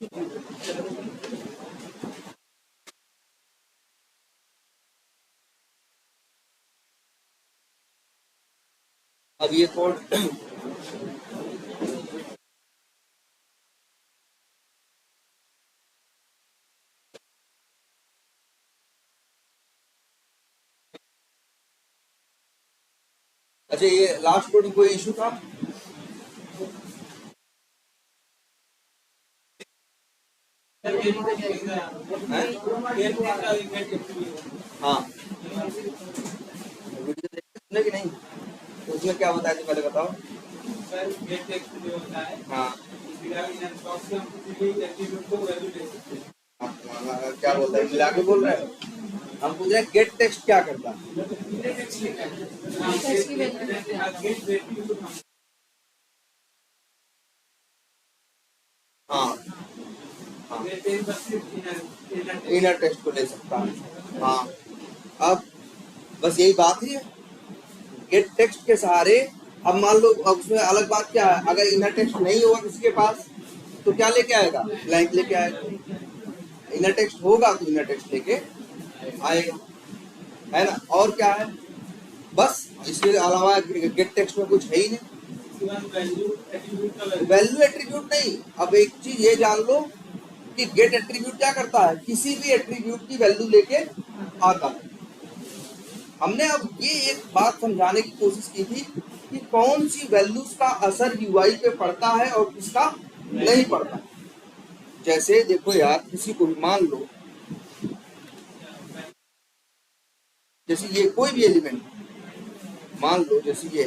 अब ये कोड अच्छा, ये लास्ट कोड में कोई इशू था? हाँ, वीडियो देखने की नहीं, तो उसमें क्या बताया तो पहले बताओ। सर गेट टेक्स्ट जो होता है, हाँ, बिना इन स्टॉक से हम किसी भी एट्रीब्यूट को वैल्यू दे सकते हैं। क्या बोलता है, मिला के बोल रहे हैं? हम पूछ रहे हैं गेट टेक्स्ट क्या करता है? गेट टेक्स्ट लिखा है, गेट वैल्यू। हाँ हाँ, इनर टेक्स्ट को ले सकता है। हाँ, अब बस यही बात ही है, गेट टेक्स्ट के सहारे। अब मान लो, अब उसमें अलग बात क्या है, अगर इनर टेक्स्ट नहीं होगा किसी के पास तो क्या लेके आएगा? ब्लैंक लेके आएगा। इनर टेक्स्ट होगा तो इनर टेक्स्ट लेके आएगा, है ना? और क्या है, बस इसके अलावा गेट टेक्स्ट में कुछ है ही नहीं। वैल्यू एट्रीब्यूट नहीं। अब एक चीज ये जान लो कि गेट एट्रीब्यूट क्या करता है, किसी भी एट्रीब्यूट की वैल्यू लेके आता है। हमने अब ये एक बात समझाने की कोशिश की थी कि कौन सी वैल्यूज का असर यूआई पे पड़ता है और किसका नहीं पड़ता। जैसे देखो यार, किसी को मान लो, जैसे ये कोई भी एलिमेंट मान लो, जैसे ये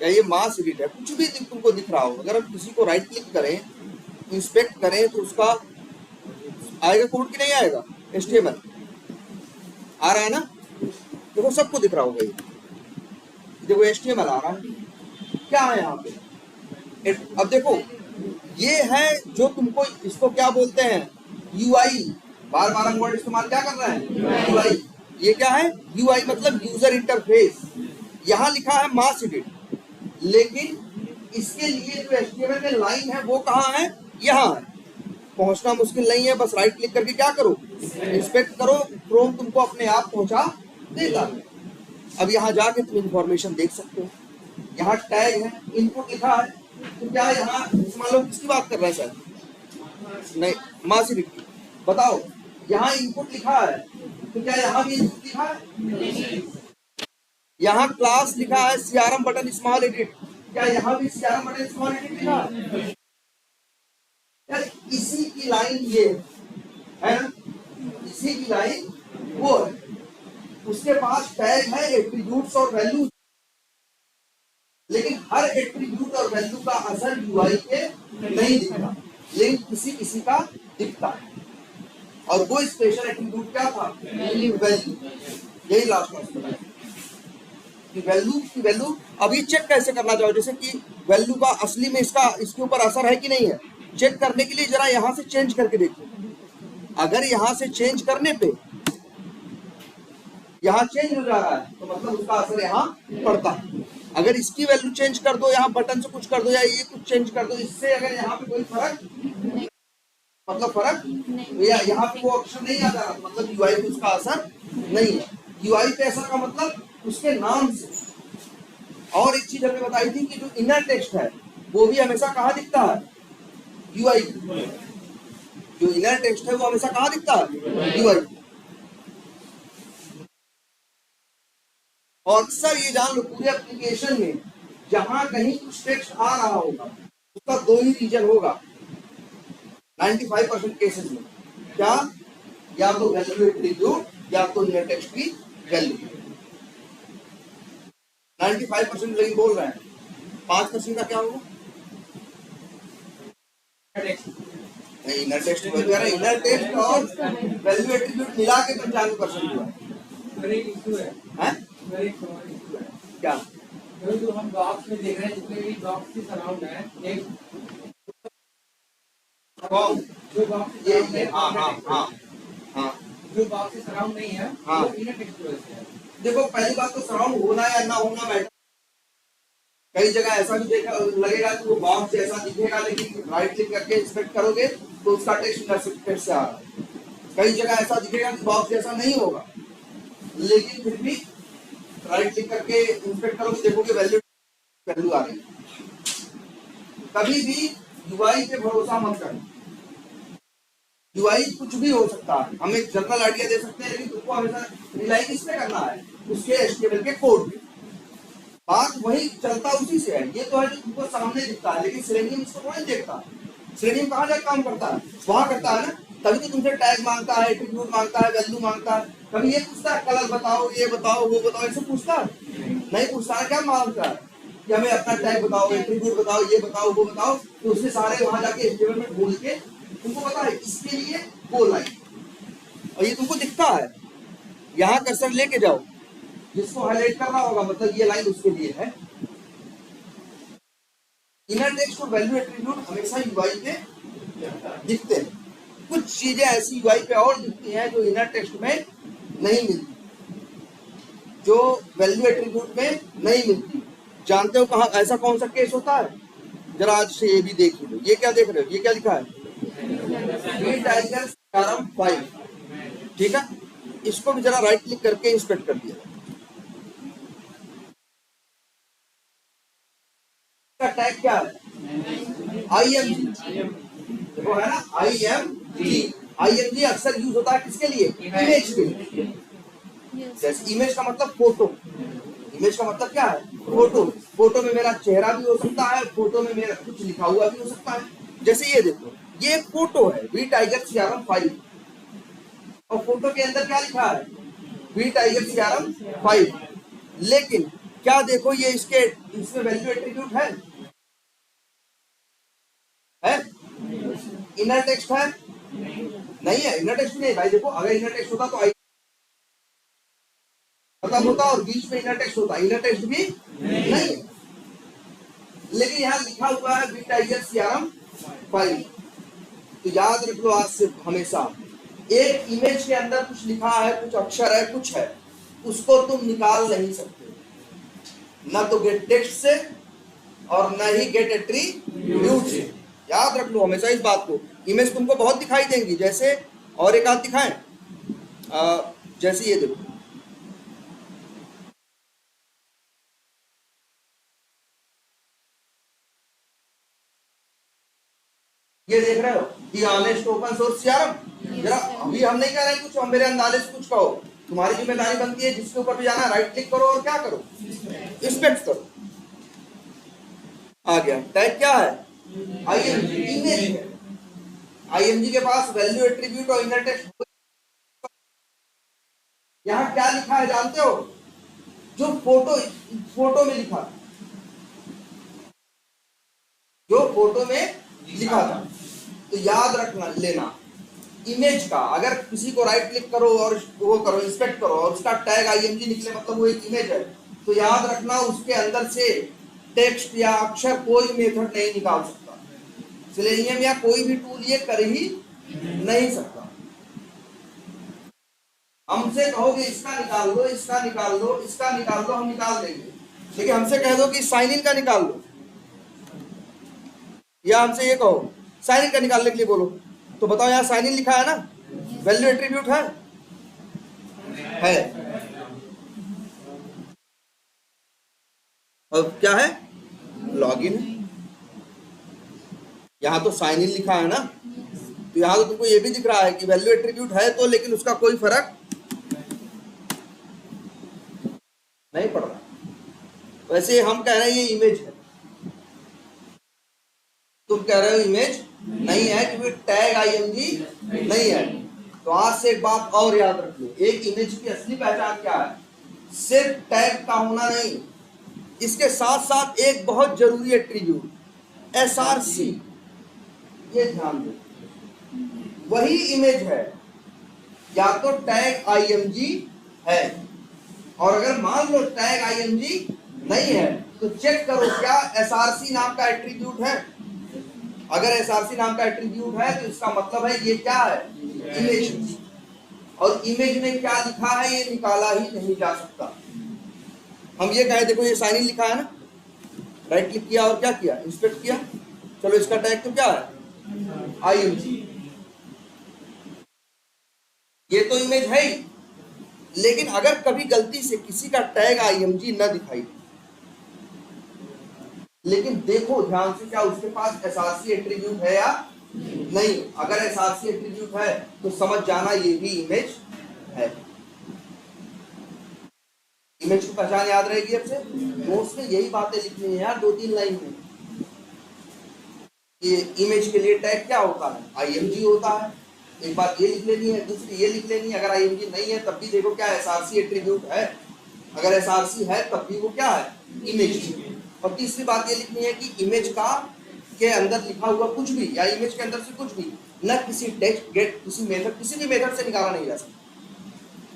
या ये मास रीड है, कुछ भी तुमको दिख रहा हो, अगर हम किसी को राइट क्लिक करें, इंस्पेक्ट करें, तो उसका आएगा कोड कि नहीं आएगा? एचटीएमएल आ रहा है ना? देखो सबको दिख रहा होगा ये, देखो एचटीएमएल आ रहा है। क्या है यहाँ पे? अब देखो, ये है जो तुमको, इसको क्या बोलते हैं? यूआई। बार बार हम वर्ड इस्तेमाल क्या कर रहे हैं? यूआई। ये क्या है? यूआई मतलब यूजर इंटरफेस। यहाँ लिखा है मास एडिट, लेकिन इसके लिए जो एचटीएमएल में लाइन है वो कहाँ है? यहाँ है। पहुंचना मुश्किल नहीं है, बस राइट क्लिक करके क्या करो? इंस्पेक्ट करो, क्रोम तुमको अपने आप पहुंचा देगा। अब यहाँ जाके तुम इंफॉर्मेशन देख सकते हो। यहाँ टैग है, इनपुट लिखा है, तो क्या यहाँ मान लो किसकी बात कर रहे हैं सर? नहीं, मासी की। बताओ, यहाँ इनपुट लिखा है, तो क्या यहाँ भी इनपुट लिखा है? यहाँ क्लास लिखा है सीआरएम बटन स्मॉल एडिट, क्या यहाँ भी सीआरएम बटन स्मॉल एडिट लिखा है? यार इसी की लाइन ये है ना, इसी की लाइन वो है। उसके पास टैग है एट्रीब्यूट्स और वैल्यू, लेकिन हर एट्रीब्यूट और वैल्यू का असर यूआई पे नहीं दिखता, लेकिन किसी किसी का दिखता है। और वो स्पेशल एट्रीब्यूट क्या था? वैल्यू। यही लास्ट में बताया कि वैल्यू की वैल्यू। अभी चेक कैसे करना चाहो, जैसे कि वैल्यू का असली में इसके ऊपर असर है कि नहीं है, चेक करने के लिए जरा यहाँ से चेंज करके देखो। अगर यहाँ से चेंज करने पे यहाँ चेंज हो जा रहा है तो मतलब उसका असर यहाँ पड़ता है। अगर इसकी वैल्यू चेंज कर दो, यहाँ बटन से कुछ कर दो या ये कुछ चेंज कर दो, इससे अगर यहाँ पे कोई फर्क मतलब फर्क या यहाँ पे वो ऑप्शन नहीं आ जा रहा, मतलब यूआई पे उसका असर नहीं है। यूआई पे असर का मतलब उसके नाम से। और एक चीज हमने बताई थी कि जो इनर टेक्स्ट है वो भी हमेशा कहाँ दिखता है? यूआई। जो इनर टेक्स्ट है वो हमेशा कहाँ दिखता है? यूआई। और अक्सर ये जान लो, पूरे एप्लीकेशन में जहां कहीं कुछ टेक्स्ट आ रहा होगा उसका दो ही रीजन होगा 95% केसेस में। क्या? या तो वैल्यू एट्रीब्यूट या तो इनर टेक्स्ट की वैल्यू। 95% लेकिन बोल रहे हैं, 5% का क्या होगा? इनर टेक्स्ट इनर टेक्स्ट और वैल्यू एट्रीब्यूट मिला के 95% हुआ है। क्या? जो हम बॉक्स में देख रहे हैं, जितने भी बॉक्स के सराउंड है, एक जो बॉक्स ये हाँ हाँ हाँ हाँ, जो बॉक्स से सराउंड नहीं है, हाँ। वो इनर टेक्स्ट है। देखो पहली बात तो सराउंड होना या ना होना मैटर। कई जगह ऐसा भी देखा लगेगा कि वो बॉक्स जैसा दिखेगा, लेकिन राइट क्लिक करके इंस्पेक्ट करोगे तो उसका टेक्स्ट इनर टेक्स्ट से आ रहा है। कई जगह ऐसा दिखेगा कि बॉक्स जैसा नहीं होगा, लेकिन फिर भी राइट क्लिक करके इंस्पेक्ट करोगे, देखोगे वैल्यू आ रही है। कभी भी यूआई पे भरोसा मत करो। यूआई कुछ भी हो सकता है, हम एक जनरल आइडिया दे सकते हैं, लेकिन तुमको हमेशा रिलाई किसमें करना है, उसके एचटीएमएल के कोड पे। बात वही चलता उसी से है। ये तो है जो तुमको सामने दिखता है, लेकिन सेलेनियम इसको कौन देखता है? सेलेनियम कहाँ जाकर काम करता है? वहां करता है ना। तभी तो तुमसे टैग मांगता है, एट्रीब्यूट मांगता है, वैल्यू मांगता है। कभी ये पूछता है कलर बताओ, ये बताओ, वो बताओ, ऐसे पूछता है? नहीं पूछता है। क्या मांगता है कि हमें अपना टैग बताओ, एट्रीब्यूट बताओ, ये बताओ, वो बताओ। तो उससे सारे वहां जाके एचटीएमएल में ढूंढ के तुमको पता है इसके लिए वो लाइन, और ये तुमको दिखता है। यहाँ कर्सर लेके जाओ, जिसको हाईलाइट करना होगा मतलब ये लाइन उसके लिए है। इनर टेक्स्ट और वैल्यू एट्रीब्यूट हमेशा यूआई पे दिखते हैं। कुछ चीजें ऐसी यूआई पे और दिखती हैं जो इनर टेक्स्ट में नहीं मिलती, जो वैल्यू एट्रीब्यूट में नहीं मिलती। जानते हो कहाँ ऐसा कौन सा केस होता है? जरा आज से ये भी देख लो। ये क्या देख रहे हो? ये क्या लिखा है? Tiger CRM 5। ठीक है, इसको भी जरा राइट क्लिक करके इंस्पेक्ट कर दिया। टैग क्या है? IMG। देखो है ना, IMG। IMG अक्सर यूज होता है किसके लिए? इमेज के लिए। जैसे इमेज का मतलब फोटो। इमेज का मतलब क्या है? फोटो। फोटो में मेरा चेहरा भी हो सकता है, फोटो में मेरा कुछ लिखा हुआ भी हो सकता है। जैसे ये देखो, ये एक फोटो है वी टाइगर सीआरएम 5, और फोटो के अंदर क्या लिखा है? V Tiger CRM 5। लेकिन क्या देखो, ये इसमें वैल्यू एट्रीब्यूट है? इनर टेक्स्ट है? नहीं है, इनर टेक्स्ट नहीं भाई। देखो अगर इनर टेक्स्ट होता तो खत्म होता और बीच में इनर टेक्स्ट होता। इनर टेक्स्ट भी नहीं है, लेकिन यहाँ लिखा हुआ है वी टाइगर सीआरएम 5। तो याद रख लो आज से हमेशा, एक इमेज के अंदर कुछ लिखा है, कुछ अक्षर है, कुछ है, उसको तुम निकाल नहीं सकते, ना तो गेट टेक्स्ट से और न ही गेट एट्रीब्यूट से। याद रख लो हमेशा इस बात को। इमेज तुमको बहुत दिखाई देंगी, जैसे और एक आध दिखाएं, जैसे ये देखो, ये देख रहे हो, दी ऑनेस्ट ओपन सोर्स सीआरएम। जरा अभी हम नहीं कह रहे कुछ, हम मेरे अंदाजे से कुछ कहो। तुम्हारी जिम्मेदारी बनती है, जिसके ऊपर भी जाना है राइट क्लिक करो और क्या करो? इंस्पेक्ट करो। आ गया। टैग क्या है? IMG, इमेज है। IMG के पास वैल्यू एट्रीब्यूट और इनर टेक्स्ट। यहाँ क्या लिखा है जानते हो? जो फोटो में लिखा, जो फोटो में लिखा था। तो याद रखना लेना, इमेज का अगर किसी को राइट क्लिक करो और वो करो, इंस्पेक्ट करो, और उसका टैग IMG निकले, मतलब वो एक इमेज है, तो याद रखना उसके अंदर से टेक्स्ट या अक्षर कोई मेथड नहीं निकाल सकता। सेलेनियम या कोई भी टूल ये कर ही नहीं सकता। हमसे कहोगे इसका निकाल दो, इसका निकाल दो, इसका निकाल दो, हम निकाल देंगे। लेकिन हमसे कह दो कि साइन इन का निकाल दो, या हमसे ये कहो साइन इन का निकालने के लिए बोलो, तो बताओ यहाँ साइन इन लिखा है ना, वैल्यू एट्रीब्यूट है? और क्या है? लॉगिन है। यहाँ तो साइन इन लिखा है ना, तो यहाँ तो तुमको ये भी दिख रहा है कि वैल्यू एट्रीब्यूट है तो, लेकिन उसका कोई फर्क नहीं पड़ रहा। वैसे हम कह रहे हैं ये इमेज है, तुम कह रहे हो इमेज नहीं है क्योंकि टैग IMG नहीं है। तो आज से एक बात और याद रख लो, एक इमेज की असली पहचान क्या है? सिर्फ टैग का होना नहीं, इसके साथ साथ एक बहुत जरूरी एट्रीब्यूट SRC, ये ध्यान दो, वही इमेज है। या तो टैग IMG है, और अगर मान लो टैग IMG नहीं है तो चेक करो क्या SRC नाम का एट्रीब्यूट है। अगर SRC नाम का एट्रीब्यूट है तो इसका मतलब है ये क्या है? इमेज। और इमेज में क्या लिखा है ये निकाला ही नहीं जा सकता। हम ये कहे देखो ये साइन इन लिखा है ना, राइट क्लिक किया और क्या किया? इंस्पेक्ट किया। चलो इसका टैग तो क्या है? IMG। ये तो इमेज है ही, लेकिन अगर कभी गलती से किसी का टैग IMG न दिखाई दे, लेकिन देखो ध्यान से क्या उसके पास SRC एट्रीब्यूट है या नहीं। अगर SRC एट्रीब्यूट है तो समझ जाना ये भी इमेज है। इमेज की पहचान याद रहेगी अब से। नोट्स में यही बातें लिखनी है यार, 2-3 लाइन में। ये इमेज के लिए टैग क्या होता है, IMG होता है। एक बात ये लिख लेनी है, दूसरी ये लिख लेनी है, अगर IMG नहीं है तब भी देखो क्या SRC एट्रीब्यूट है, अगर SRC है तब भी वो क्या है, इमेज। और तीसरी बात ये लिखनी है कि इमेज का के अंदर लिखा हुआ कुछ भी या इमेज के अंदर से कुछ भी न किसी टेक्स्ट, गेट, किसी मेथड, किसी भी मेथड से निकाला नहीं जा सकता।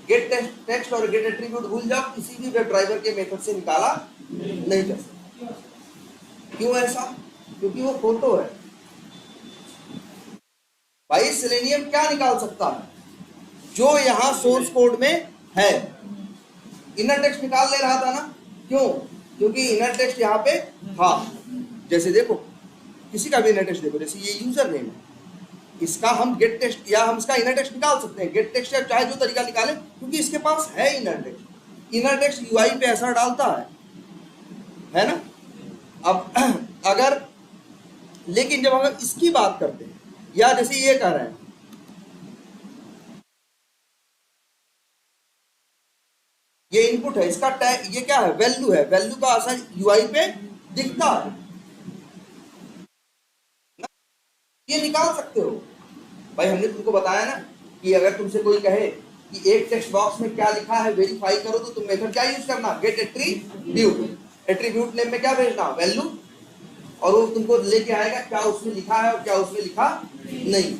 गेट टेक्स्ट और गेट एट्रीब्यूट भूल जाओ, किसी भी वेब ड्राइवर के मेथड से निकाला नहीं जा सकता। क्यों ऐसा? क्योंकि वो फोटो है भाई। सेलेनियम क्या निकाल सकता है, जो यहाँ सोर्स कोड में है। इनर टेक्स्ट निकाल ले रहा था ना, क्यों? क्योंकि इनर टेक्स्ट यहाँ पे था। जैसे देखो किसी का भी इनर टेक्स्ट देखो, जैसे ये यूजर नेम है, इसका हम गेट टेक्स्ट या हम इसका इनर टेक्स्ट निकाल सकते हैं, गेट टेक्स्ट या चाहे जो तरीका निकालें, क्योंकि इसके पास है inner text. Inner text UI पे असर डालता है ना। अब अगर, लेकिन जब हम इसकी बात करते हैं, या जैसे ये कह रहे हैं ये इनपुट है, इसका टैग ये क्या है, वैल्यू है, वैल्यू का असर UI पे दिखता है ना? ये निकाल सकते हो भाई। हमने तुमको बताया ना कि अगर तुमसे कोई कहे कि एक टेक्स्ट बॉक्स में क्या लिखा है वेरीफाई करो, तो तुम मेथड क्या यूज करना, गेट एट्रीब्यूट। एट्रीब्यूट नेम में क्या भेजना, वैल्यू, और वो तुमको लेके आएगा क्या उसमें लिखा है और क्या उसमें लिखा नहीं।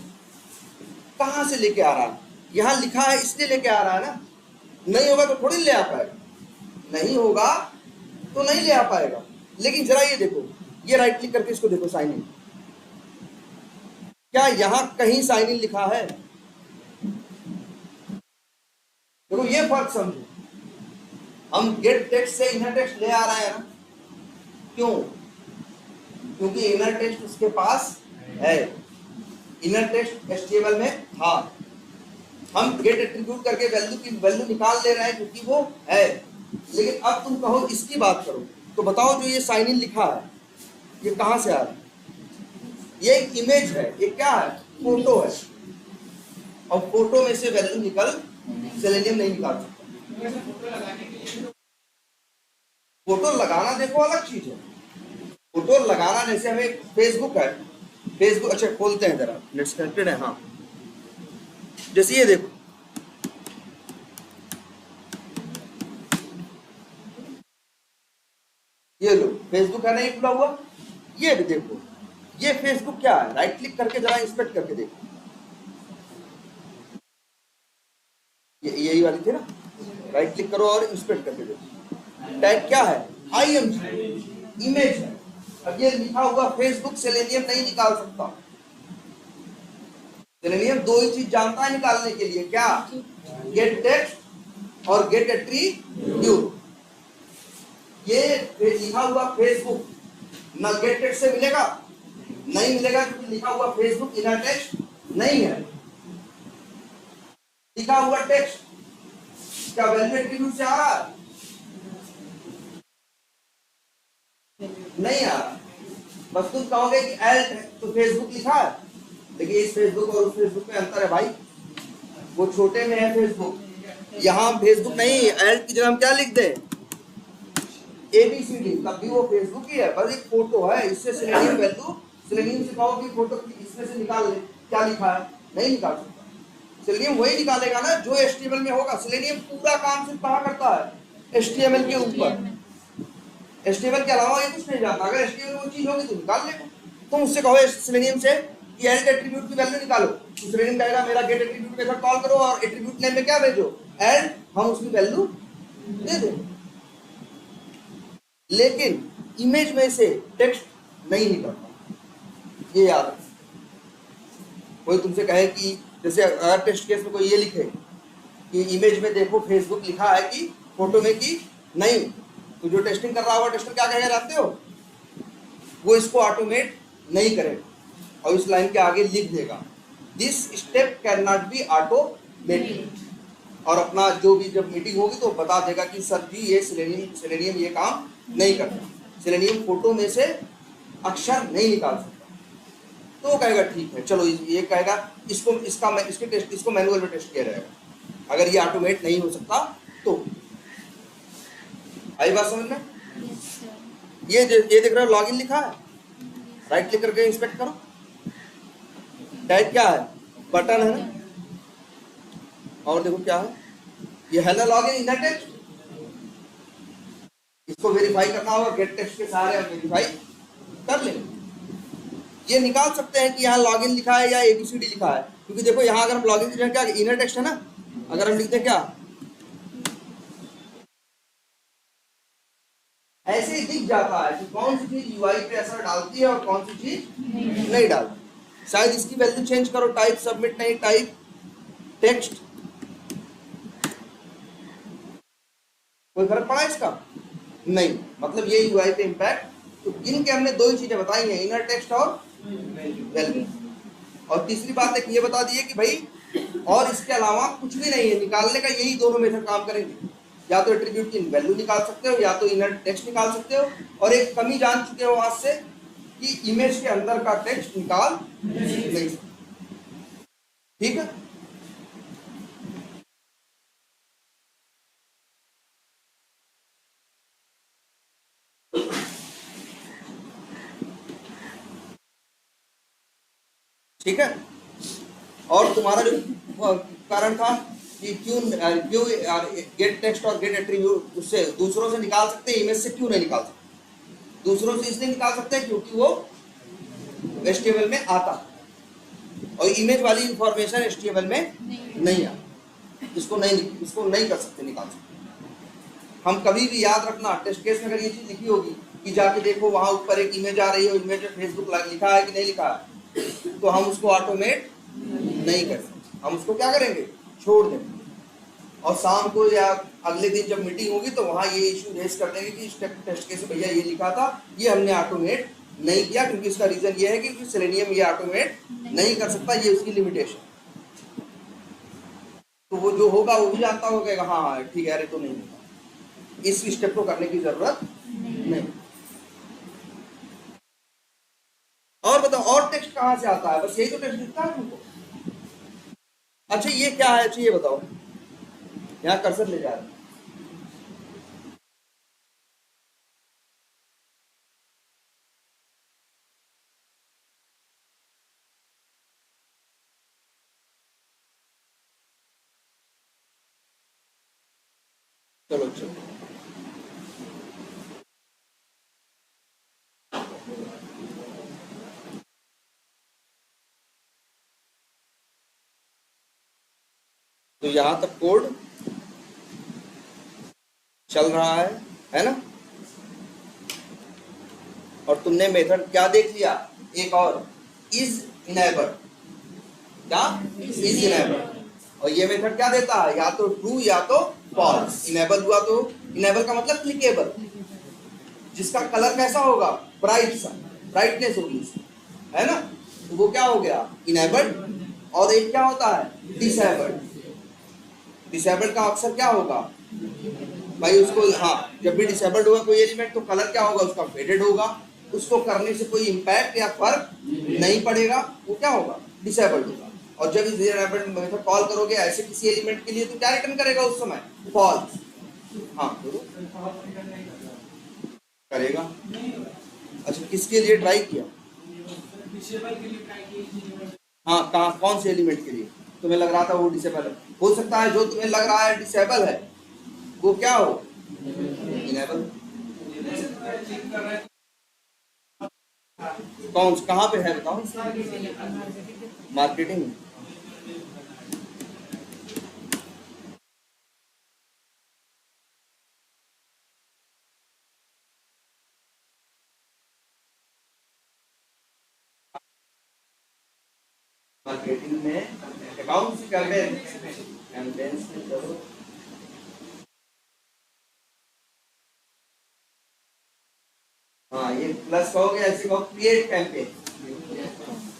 कहां से लेके आ रहा है, यहां लिखा है इसलिए लेके आ रहा है ना। नहीं होगा तो थोड़ी ले आ पाएगा, नहीं होगा तो नहीं ले आ पाएगा। लेकिन जरा ये देखो, ये राइट क्लिक करके इसको देखो, साइन इन, क्या यहां कहीं साइन इन लिखा है? देखो ये फर्क समझो। हम गेट टेक्स्ट से इनर टेक्स्ट ले आ रहे हैं ना, क्यों? क्योंकि इनर टेक्स्ट उसके पास है, इनर टेक्स्ट HTML में था। हम गेट एट्रीब्यूट करके वैल्यू की वैल्यू निकाल ले रहे हैं क्योंकि वो है। लेकिन अब तुम कहो इसकी बात करो, तो बताओ जो ये साइन इन लिखा है ये कहां से आ रहा है? ये एक इमेज है, ये क्या है, फोटो है, और फोटो में से वैल्यू निकल, सेलेनियम नहीं निकाल सकता। फोटो लगाना देखो अलग चीज है। फोटो लगाना, जैसे हमें फेसबुक है, फेसबुक, अच्छा खोलते हैं जरा, लेट्स कनेक्टेड है, हाँ। जैसे ये देखो, ये लो फेसबुक है, नहीं खुला हुआ। ये भी देखो, ये फेसबुक क्या है, राइट क्लिक करके जरा इंस्पेक्ट करके देखो। यही वाली थी ना, राइट क्लिक करो और इंस्पेक्ट करके देखो। टैग क्या है, IMG, इमेज है। अब ये लिखा हुआ फेसबुक, सेलेनियम नहीं निकाल सकता। सेलेनियम दो ही चीज जानता है निकालने के लिए, क्या, गेट टेक्स्ट और गेट एट्रीब्यूट। ये लिखा हुआ फेसबुक ना गेट टेक्स्ट से मिलेगा, नहीं मिलेगा, क्योंकि लिखा हुआ फेसबुक इनर टेक्स्ट नहीं है। लिखा हुआ टेक्स्ट क्या वैल्यू एट्रीब्यूट से आ रहा है? नहीं आ रहा। बस तुम कहोगे कि एल्ट है तो फेसबुक लिखा है, लेकिन इस फेसबुक और उस फेसबुक में अंतर है भाई। वो छोटे में है फेसबुक, यहाँ फेसबुक नहीं, एल्ट की जगह हम क्या लिख दें, ABCD, तब भी वो फेसबुक ही है, बस एक फोटो है। इससे सेलेनियम वैल्यू, सेलेनियम से कहो कि फोटो इसमें से निकाल ले, क्या लिखा है, नहीं निकाल सकता। सेलेनियम वही निकालेगा ना जो HTML में होगा। सेलेनियम पूरा काम सिर्फ कहाँ करता है, HTML के ऊपर। HTML के अलावा ये कुछ नहीं जानता। अगर HTML वो चीज होगी तो निकाल लेगा। तुम उससे कहो सेलेनियम से कि एल्ट एट्रीब्यूट की वैल्यू निकालो, तो सेलेनियम कहेगा मेरा गेट एट्रीब्यूट मेथड कॉल करो और एट्रीब्यूट नेम में क्या भेजो, एल्ट, हम उसकी वैल्यू दे देंगे। लेकिन इमेज में से टेक्स्ट नहीं निकलता, ये याद रखो। कोई तुमसे कहे कि जैसे अगर टेस्ट केस में कोई ये लिखे कि इमेज में देखो फेसबुक लिखा है कि फोटो में कि नहीं, तो जो टेस्टिंग कर रहा होगा टेस्टर क्या कहेगा जानते हो, वो इसको ऑटोमेट नहीं करेगा और इस लाइन के आगे लिख देगा, this step can not be automated. मेट। और अपना जो भी जब मीटिंग होगी तो बता देगा कि सर जी ये सेलेनियम ये काम नहीं करता, सेलेनियम फोटो में से अक्षर नहीं निकाल सकता। तो वो कहेगा ठीक है, चलो ये कहेगा इसके टेस्ट, इसको मैनुअल में टेस्ट किया जाएगा। अगर ये ऑटोमेट नहीं हो सकता तो। आई बात समझ में? ये देख रहे हो लॉगिन लिखा है, राइट क्लिक करके इंस्पेक्ट करो। टाइप क्या है? बटन है ना, और देखो क्या है, ये है ना लॉगिन इनर टेक्स्ट। इसको वेरीफाई करना होगा, गेट टेक्स्ट के सहारे हम वेरीफाई कर लेंगे। ये निकाल सकते हैं कि यहाँ लॉगिन लिखा है या एबीसीडी लिखा है, क्योंकि देखो यहाँ अगर हम लॉगिन क्या इनर टेक्स्ट है ना, अगर हम लिखते हैं क्या ऐसे ही दिख जाता है कि कौन सी चीज यूआई पे असर डालती है और कौन सी चीज नहीं डालती। शायद इसकी वैल्यू चेंज करो, टाइप सबमिट नहीं, टाइप टेक्स्ट, कोई फर्क पड़ा इसका? नहीं। मतलब ये यूआई पे इम्पैक्ट। तो गिन के हमने दो ही चीजें बताई हैं, इनर टेक्स्ट और वैल्यू। और तीसरी बात एक ये बता दी है कि भाई और इसके अलावा कुछ भी नहीं है, निकालने का यही दोनों मेथड काम करेंगे। या तो एट्रीब्यूट की वैल्यू निकाल सकते हो, या तो इनर टेक्स्ट निकाल सकते हो। और एक कमी जान चुके हो आज से कि इमेज के अंदर का टेक्स्ट निकाल नहीं सकते। ठीक है, ठीक है। और तुम्हारा जो कारण था कि क्यों गेट टेक्स्ट और गेट एट्रीब्यूट उससे दूसरों से निकाल सकते हैं, इमेज से क्यों नहीं निकाल सकते? दूसरों से इसलिए निकाल सकते हैं क्योंकि वो HTML में आता है और इमेज वाली इंफॉर्मेशन HTML में नहीं आता। इसको नहीं कर सकते, निकाल सकते। हम कभी भी याद रखना, टेस्ट केस में अगर ये चीज लिखी होगी कि जाके देखो वहां ऊपर एक इमेज आ रही है, इमेज में फेसबुक लिखा है कि नहीं लिखा है, तो हम उसको ऑटोमेट नहीं कर सकते। हम उसको क्या करेंगे? छोड़ देंगे। और शाम को या अगले दिन जब मीटिंग होगी तो वहां ये इशू रेस कर देंगे कि टेस्ट केस भैया ये लिखा था, ये हमने ऑटोमेट नहीं किया, क्योंकि इसका रीजन ये है कि सेलेनियम ये ऑटोमेट नहीं कर सकता, ये उसकी लिमिटेशन। तो वो जो होगा वो भी जानता होगा, हाँ ठीक है, अरे तो नहीं होगा, इस स्टेप को करने की जरूरत नहीं। और बताओ और टेक्स्ट कहां से आता है? बस यही तो टेक्स्ट दिखता है तुमको। अच्छा ये क्या है? अच्छा ये बताओ, यहाँ कर्सर ले जा रहा है, चलो चलो तो यहां तक कोड चल रहा है ना? और तुमने मेथड क्या देख लिया? एक और इज इनेबल, क्या इज इनेबल। और ये मेथड क्या देता है? या तो ट्रू या तो फॉल्स। इनेबल हुआ तो इनेबल का मतलब क्लिकेबल, जिसका कलर कैसा होगा? ब्राइट सा, ब्राइटनेस होगी, है ना? तो वो क्या हो गया? इनेबल्ड। और एक क्या होता है? डिसेबल्ड। डिसेबल्ड का अक्सर क्या होगा भाई? उसको हाँ, जब भी डिसेबल्ड होगा कोई एलिमेंट तो कलर क्या होगा? उसका फेडेड होगा, उसको करने से कोई इंपैक्ट या फर्क नहीं पड़ेगा, वो क्या होगा? डिसेबल्ड होगा। और जब इस डिसेबल्ड मेथड कॉल करोगे ऐसे किसी एलिमेंट के लिए तो क्या रिटर्न करेगा उस समय? फॉल्स। हाँ करेगा। अच्छा किसके लिए ट्राई किया? हाँ कहाँ, कौन से एलिमेंट के लिए तुम्हें लग रहा था वो डिसेबल है? हो सकता है जो तुम्हें लग रहा है डिसेबल है वो क्या हो? इनेबल। कौन कहाँ पे है बताओ? मार्केटिंग। मार्केटिंग में अकाउंट से कैंपेन्स में चलो। हाँ ये प्लस कहोगे, ऐसे कहो क्रिएट कैंपेन।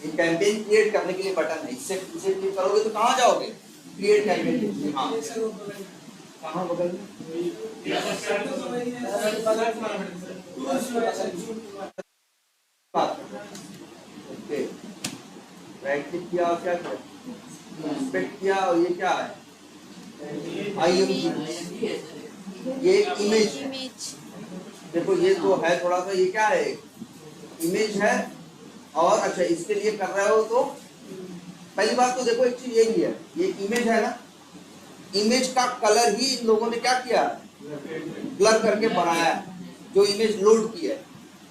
ये कैंपेन क्रिएट करने के लिए बटन है, इससे क्लिक करोगे तो कहाँ जाओगे? क्रिएट करके। हाँ कहाँ बगल में? ओके, राइट क्लिक किया और क्या किया, इंस्पेक्ट किया, और ये क्या है, IMG, ये इमेज। देखो ये तो है थोड़ा सा, ये क्या है, इमेज है। और अच्छा इसके लिए कर रहे हो तो पहली बात तो देखो एक चीज यही है, ये इमेज है ना, इमेज का कलर ही इन लोगों ने क्या किया, ब्लर करके बनाया है। जो इमेज लोड की है,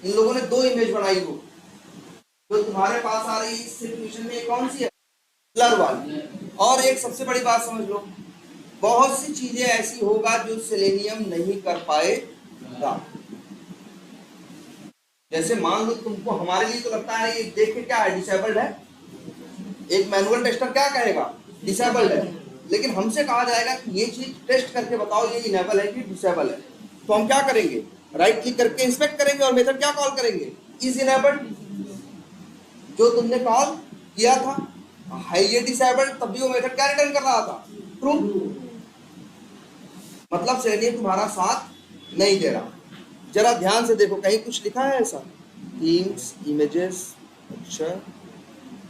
इन लोगों ने 2 इमेज बनाई हो, जो तुम्हारे पास आ रही इस सिचुएशन में कौन सी है, ब्लर वाली। और एक सबसे बड़ी बात समझ लो, बहुत सी चीजें ऐसी होगा जो सेलेनियम नहीं कर पाएगा। जैसे मान लो तुमको, हमारे लिए तो लगता है ये देख के क्या है, डिसेबल्ड है। एक मैनुअल टेस्टर क्या कहेगा, डिसेबल्ड है। लेकिन हमसे कहा जाएगा कि ये चीज टेस्ट करके बताओ ये इनेबल है कि डिसेबल है, तो हम क्या करेंगे, राइट क्लिक करके इंस्पेक्ट करेंगे और मेथड क्या कॉल करेंगे, इज इनेबल्ड। जो तुमने कॉल किया था है ये डिसेबल्ड, तब भी वो मेथड क्या रिटर्न कर रहा था, ट्रू। मतलब सेलेनियम तुम्हारा साथ नहीं दे रहा। जरा ध्यान से देखो, कहीं कुछ लिखा है ऐसा, थीम्स, इमेजेस, अच्छा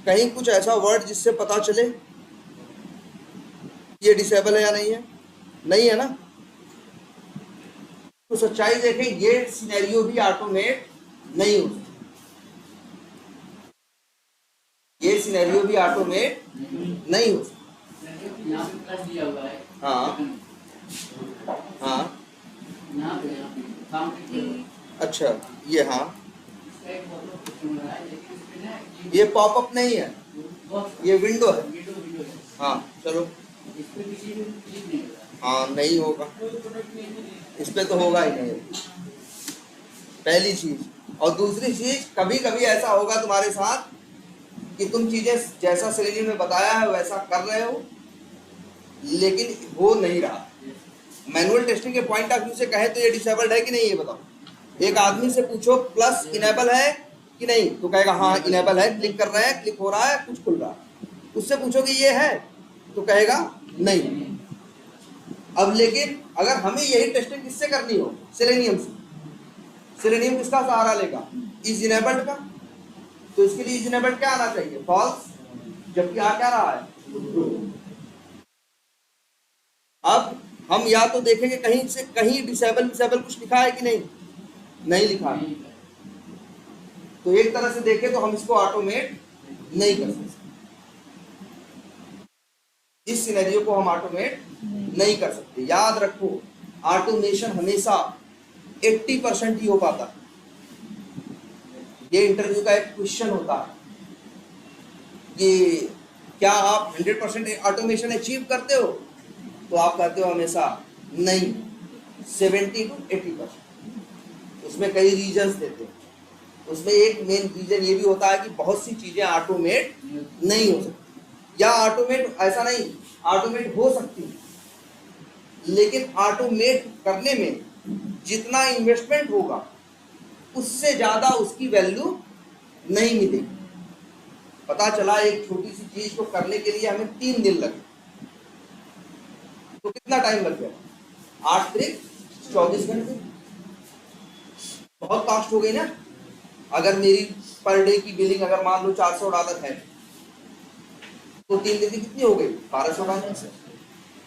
कहीं कुछ ऐसा वर्ड जिससे पता चले ये डिसेबल है या नहीं है, नहीं है ना। तो सच्चाई देखें, ये सिनेरियो भी ऑटोमेट नहीं हो सकता, ये सिनेरियो भी ऑटोमेट नहीं हो सकता। हाँ हाँ अच्छा, ये हाँ, ये पॉपअप नहीं है, ये विंडो है। हाँ चलो, हाँ नहीं होगा, इस पे तो होगा ही नहीं, पहली चीज। और दूसरी चीज, कभी कभी ऐसा होगा तुम्हारे साथ कि तुम चीजें जैसा सेलेनियम में बताया है वैसा कर रहे हो, लेकिन हो नहीं रहा। मैनुअल टेस्टिंग के पॉइंट ऑफ व्यू से कहे तो ये डिसेबल्ड है कि नहीं, ये बताओ। एक आदमी से पूछो प्लस इनेबल है कि नहीं, तो कहेगा हाँ इनेबल है, क्लिक कर रहे हैं, क्लिक हो रहा है, कुछ खुल रहा है। उससे पूछो कि ये है, तो कहेगा नहीं। अब लेकिन अगर हमें यही टेस्टिंग किससे करनी हो, सेलेनियम से, सेलेनियम किसका सहारा लेगा, इज इनेबल्ड का। तो इसके लिए इज इनेबल्ड क्या आना चाहिए, फॉल्स, जबकि आ क्या रहा है। अब हम या तो देखेंगे कहीं से कहीं डिसेबल कुछ लिखा है कि नहीं, नहीं लिखा है। तो एक तरह से देखें तो हम इसको ऑटोमेट नहीं कर सकते, इस सिनेरियो को हम ऑटोमेट नहीं कर सकते। याद रखो, ऑटोमेशन हमेशा 80% ही हो पाता है। ये इंटरव्यू का एक क्वेश्चन होता है कि क्या आप 100% ऑटोमेशन अचीव करते हो, तो आप कहते हो हमेशा नहीं, 70 to 80%। उसमें कई रीजंस देते हैं, उसमें एक मेन रीजन ये भी होता है कि बहुत सी चीजें ऑटोमेट नहीं हो सकती, या ऑटोमेट ऐसा नहीं, ऑटोमेट हो सकती, लेकिन ऑटोमेट करने में जितना इन्वेस्टमेंट होगा उससे ज्यादा उसकी वैल्यू नहीं मिलेगी। पता चला एक छोटी सी चीज को करने के लिए हमें 3 दिन लगे, तो कितना टाइम लग गया, 8 त्रिक 24 घंटे, बहुत कॉस्ट हो गई ना। अगर मेरी पर डे की बिलिंग अगर मान लो $400 है, तो 3 दिन की कितनी हो गई, $1200 से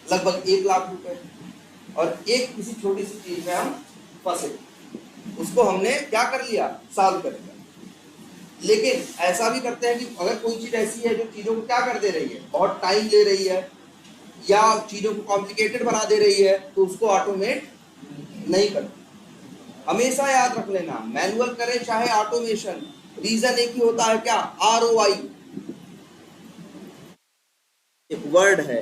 लगभग 1 लाख रुपए। और एक किसी छोटी सी चीज में हम फंसे, उसको हमने क्या कर लिया, सॉल्व कर लिया। लेकिन ऐसा भी करते हैं कि अगर कोई चीज ऐसी है जो चीजों को क्या कर दे रही है, बहुत टाइम ले रही है या चीजों को कॉम्प्लिकेटेड बना दे रही है, तो उसको ऑटोमेट नहीं करते। हमेशा याद रख लेना, मैनुअल करें चाहे ऑटोमेशन, रीजन एक ही होता है, क्या, ROI। एक वर्ड है,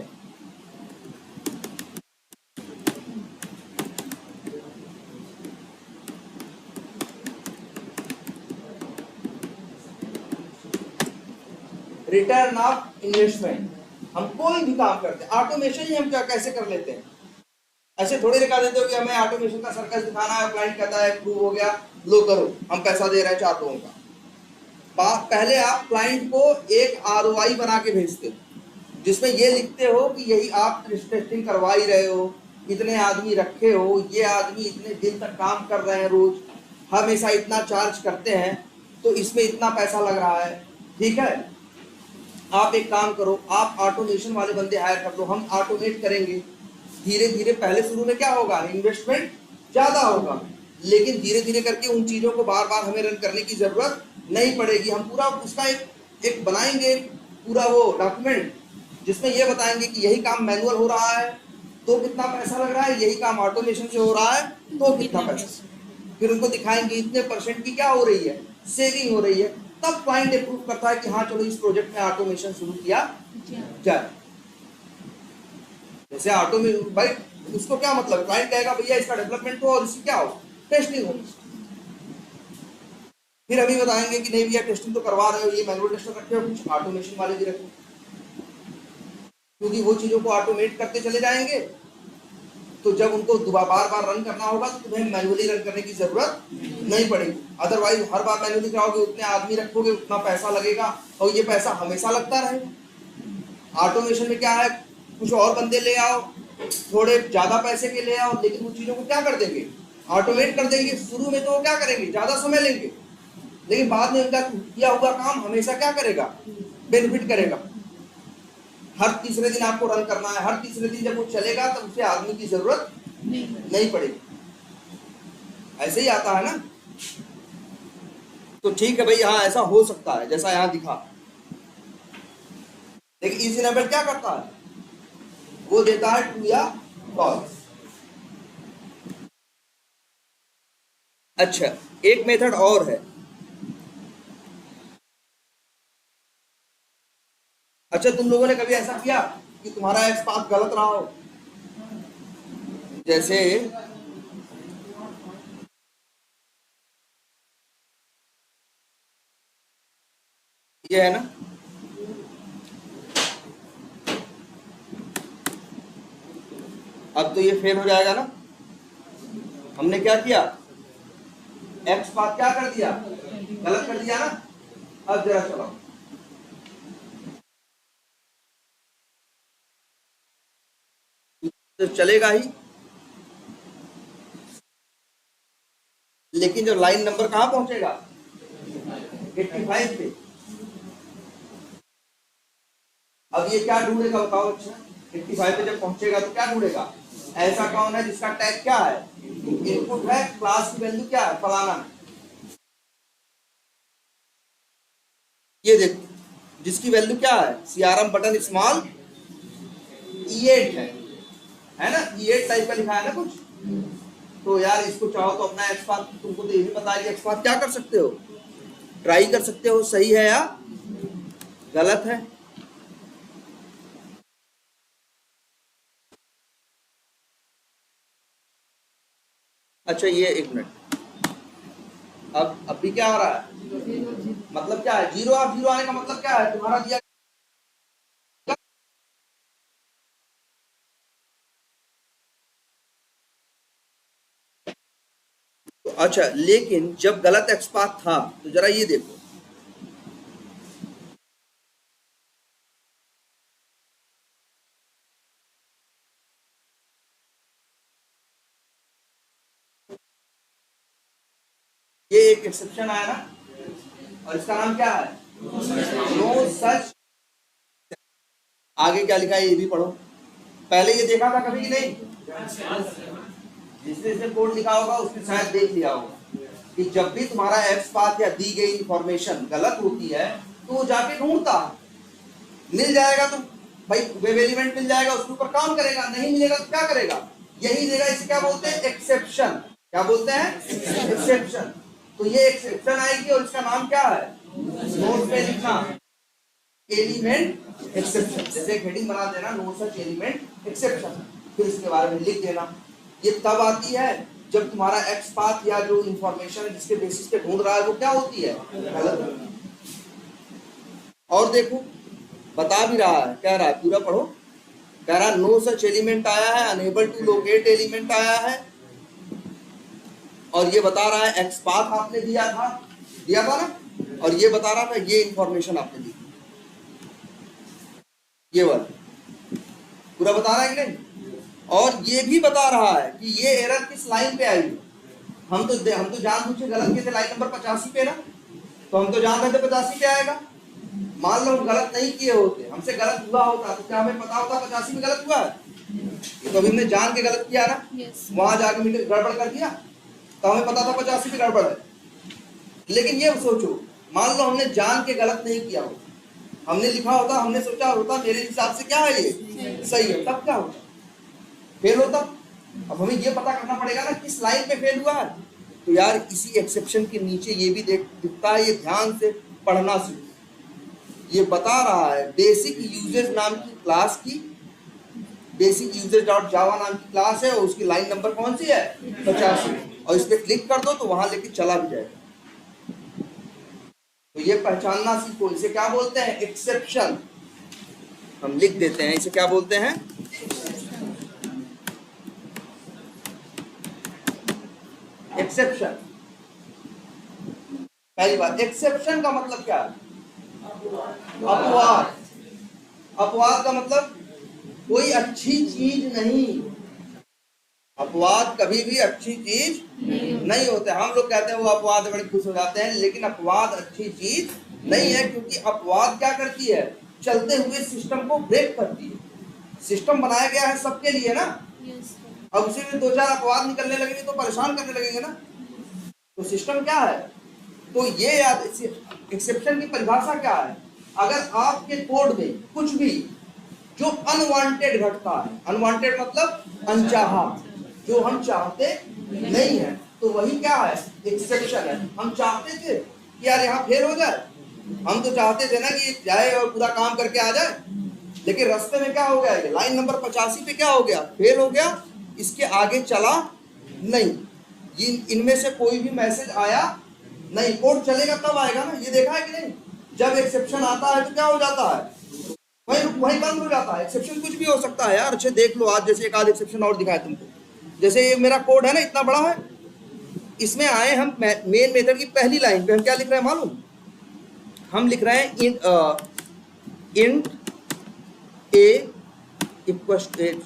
रिटर्न ऑफ इन्वेस्टमेंट। हम कोई भी काम करते हैं, ऑटोमेशन ही हम क्या कैसे कर लेते हैं, ऐसे थोड़ी दिखा देते हो कि हमें ऑटोमेशन का सर्कस दिखाना है, क्लाइंट कहता है अप्रूव हो गया, लो करो, हम पैसा दे रहे हैं 4 लोगों का। पहले आप क्लाइंट को एक ROI बना के भेजते हो, जिसमें ये लिखते हो कि यही आप टेस्टिंग करवा ही रहे हो, इतने आदमी रखे हो, ये आदमी इतने दिन तक काम कर रहे हैं, रोज हमेशा इतना चार्ज करते हैं, तो इसमें इतना पैसा लग रहा है। ठीक है, आप एक काम करो, आप ऑटोमेशन वाले बंदे हायर कर लो, हम ऑटोमेट करेंगे। धीरे धीरे पहले शुरू में क्या होगा, इन्वेस्टमेंट ज्यादा होगा, लेकिन धीरे धीरे करके उन चीजों को बार बार हमें रन करने की जरूरत नहीं पड़ेगी। हम पूरा उसका एक बनाएंगे पूरा वो डॉक्यूमेंट, जिसमें ये बताएंगे कि यही काम मैनुअल हो रहा है तो कितना पैसा लग रहा है, यही काम ऑटोमेशन से हो रहा है तो कितना पैसा। फिर उनको दिखाएंगे इतने परसेंट की क्या हो रही है, सेविंग हो रही है। तब क्लाइंट अप्रूव करता है कि हाँ चलो इस प्रोजेक्ट में ऑटोमेशन शुरू किया जाए। जैसे ऑटो में भाई उसको क्या मतलब, क्लाइंट कहेगा भैया इसका डेवलपमेंट हो और इसकी क्या हो, टेस्टिंग हो। फिर अभी बताएंगे कि नहीं भैया टेस्टिंग तो करवा रहे हो, ये मैनुअल टेस्टर रखे हो, कुछ ऑटोमेशन वाले भी रखो, क्योंकि वो चीजों को ऑटोमेट करते चले जाएंगे। तो जब उनको दोबारा बार बार रन करना होगा तो तुम्हें मैनुअली रन करने की जरूरत नहीं पड़ेगी। अदरवाइज हर बार मैनुअली कराओगे, उतने आदमी रखोगे, उतना पैसा लगेगा, और ये पैसा हमेशा लगता रहेगा। ऑटोमेशन में क्या है, कुछ और बंदे ले आओ, थोड़े ज्यादा पैसे के ले आओ, लेकिन उन चीजों को क्या कर देंगे, ऑटोमेट कर देंगे। शुरू में तो वो क्या करेंगे, ज्यादा समय लेंगे, लेकिन बाद में उनका किया हुआ काम हमेशा क्या करेगा, बेनिफिट करेगा। हर तीसरे दिन आपको रन करना है, हर तीसरे दिन जब वो चलेगा तब उसे आदमी की जरूरत नहीं पड़ेगी। ऐसे ही आता है ना। तो ठीक है भाई, हाँ ऐसा हो सकता है जैसा यहां दिखा। लेकिन इस इनेबल क्या करता है, वो देता है ट्रू या फॉल्स। अच्छा, एक मेथड और है। अच्छा, तुम लोगों ने कभी ऐसा किया कि तुम्हारा एक्स पाथ गलत रहा हो? जैसे ये है ना, अब तो ये फेल हो जाएगा ना। हमने क्या किया, एक्स पाथ क्या कर दिया, गलत कर दिया ना। अब जरा चलो, तो चलेगा ही, लेकिन जो लाइन नंबर कहां पहुंचेगा, 85 पे। अब ये क्या ढूंढेगा बताओ। अच्छा, 85 पे जब पहुंचेगा तो क्या ढूंढेगा, ऐसा कौन है जिसका टैग क्या है, इनपुट है, क्लास की वैल्यू क्या है, फलाना। ये देखो, जिसकी वैल्यू क्या है, सीआरएम बटन स्मॉल E8 है ना, E8 टाइप का लिखा है ना कुछ। तो यार इसको चाहो तो अपना एक्स पाथ, तुमको तो ये भी पता है कि एक्स पाथ क्या कर सकते हो, ट्राई कर सकते हो सही है या गलत है। अच्छा, ये एक मिनट, अब भी क्या आ रहा है, मतलब क्या है, जीरो। आप जीरो आने का मतलब क्या है, तुम्हारा दिया। तो अच्छा, लेकिन जब गलत एक्स पाथ था तो जरा ये देखो, ये एक एक्सेप्शन आया ना, और इसका नाम क्या है, नो सच। आगे क्या लिखा है ये भी पढ़ो। पहले ये देखा था कभी कि नहीं, जिसने कोड लिखा होगा उसने शायद देख लिया होगा कि जब भी तुम्हारा एक्स पाथ या दी गई इंफॉर्मेशन गलत होती है तो वो जाके ढूंढता, मिल जाएगा तो भाई वेब एलिमेंट मिल जाएगा, उसके ऊपर काम करेगा, नहीं मिलेगा तो क्या करेगा, यही देगा। इसे क्या बोलते हैं, एक्सेप्शन। क्या बोलते हैं, एक्सेप्शन। तो ये एक्सेप्शन आएगी और इसका नाम क्या है, नोट पे लिखना, एलिमेंट एक्सेप्शन। जैसे एक हेडिंग बना देना, नो सच एलिमेंट एक्सेप्शन, फिर इसके बारे में लिख देना। ये तब आती है जब तुम्हारा एक्स पाथ या जो इंफॉर्मेशन जिसके बेसिस पे ढूंढ रहा है वो क्या होती है, गलत। और देखो बता भी रहा है, कह रहा है, पूरा पढ़ो। कह रहा है नो सच एलिमेंट आया है, अनेबल टू लोकेट एलिमेंट आया है, और ये बता रहा है एक्स पाथ आपने दिया था ना, और ये बता रहा था ये इंफॉर्मेशन आपने दी, ये वाला। पूरा बता रहा है कि नहीं, और ये भी बता रहा है कि ये एरर किस लाइन पे आई है। हम तो जानबूझ के गलत किए थे लाइन नंबर 85 पे ना, तो हम तो जान रहे थे 85 पे आएगा। मान लो हम गलत नहीं किए होते, हमसे गलत हुआ होता तो क्या हमें पता होता 85 में गलत हुआ है? ये तो अभी हमने जान के गलत किया ना, वहां जाके मीटर गड़बड़ कर दिया, तो हमें पता था 85 में गड़बड़ है। लेकिन ये सोचो, मान लो हमने जान के गलत नहीं किया होता, हमने लिखा होता, हमने सोचा होता मेरे हिसाब से क्या है ये सही है, तब क्या होता? फेल होता। अब हमें ये पता करना पड़ेगा ना किस लाइन पे फेल हुआ है। तो यार इसी एक्सेप्शन के नीचे ये भी दिखता है, ये ध्यान से पढ़ना सीखो। ये बता रहा है बेसिक यूजेज नाम की क्लास की, बेसिक यूजेज डॉट जावा नाम की क्लास है, और उसकी लाइन नंबर कौन सी है? 85, और इस पे क्लिक कर दो तो वहां लेके चला भी जाएगा। तो ये पहचानना सीखो, इसे क्या बोलते हैं? एक्सेप्शन। हम लिख देते हैं, इसे क्या बोलते हैं? एक्सेप्शन। पहली बात, एक्सेप्शन का मतलब क्या है? अपवाद। अपवाद का मतलब कोई अच्छी चीज नहीं। अपवाद कभी भी अच्छी चीज नहीं होते। हम लोग कहते हैं वो अपवाद बड़े खुश हो जाते हैं, लेकिन अपवाद अच्छी चीज नहीं है, क्योंकि अपवाद क्या करती है? चलते हुए सिस्टम को ब्रेक करती है। सिस्टम बनाया गया है सबके लिए ना, अब उसी में 2-4 अपवाद निकलने लगेंगे तो परेशान करने लगेंगे ना। तो सिस्टम क्या है? तो ये याद, एक्सेप्शन की परिभाषा क्या है? अगर आपके कोड में कुछ भी जो अनवांटेड घटता है, अनवांटेड मतलब अनचाहा, जो हम चाहते नहीं है, तो वही क्या है? एक्सेप्शन है। हम चाहते थे कि यार यहाँ फेल हो जाए, हम तो चाहते थे ना कि जाए और पूरा काम करके आ जाए, लेकिन रास्ते में क्या हो गया? ये लाइन नंबर 85 पे क्या हो गया? फेल हो गया, इसके आगे चला नहीं। इनमें से कोई भी मैसेज आया नहीं। कोड चलेगा तब आएगा ना, ये देखा है कि नहीं? जब एक्सेप्शन आता है तो क्या हो जाता है? वही बंद हो जाता है। एक्सेप्शन कुछ भी हो सकता है यार। अच्छे देख लो, आज जैसे एक आध एक्सेप्शन और दिखाया तुमको। जैसे ये मेरा कोड है ना, इतना बड़ा है, इसमें आए हम मेन मेथड की पहली लाइन पे हम क्या लिख रहे हैं मालूम? हम लिख रहे हैं int A equals int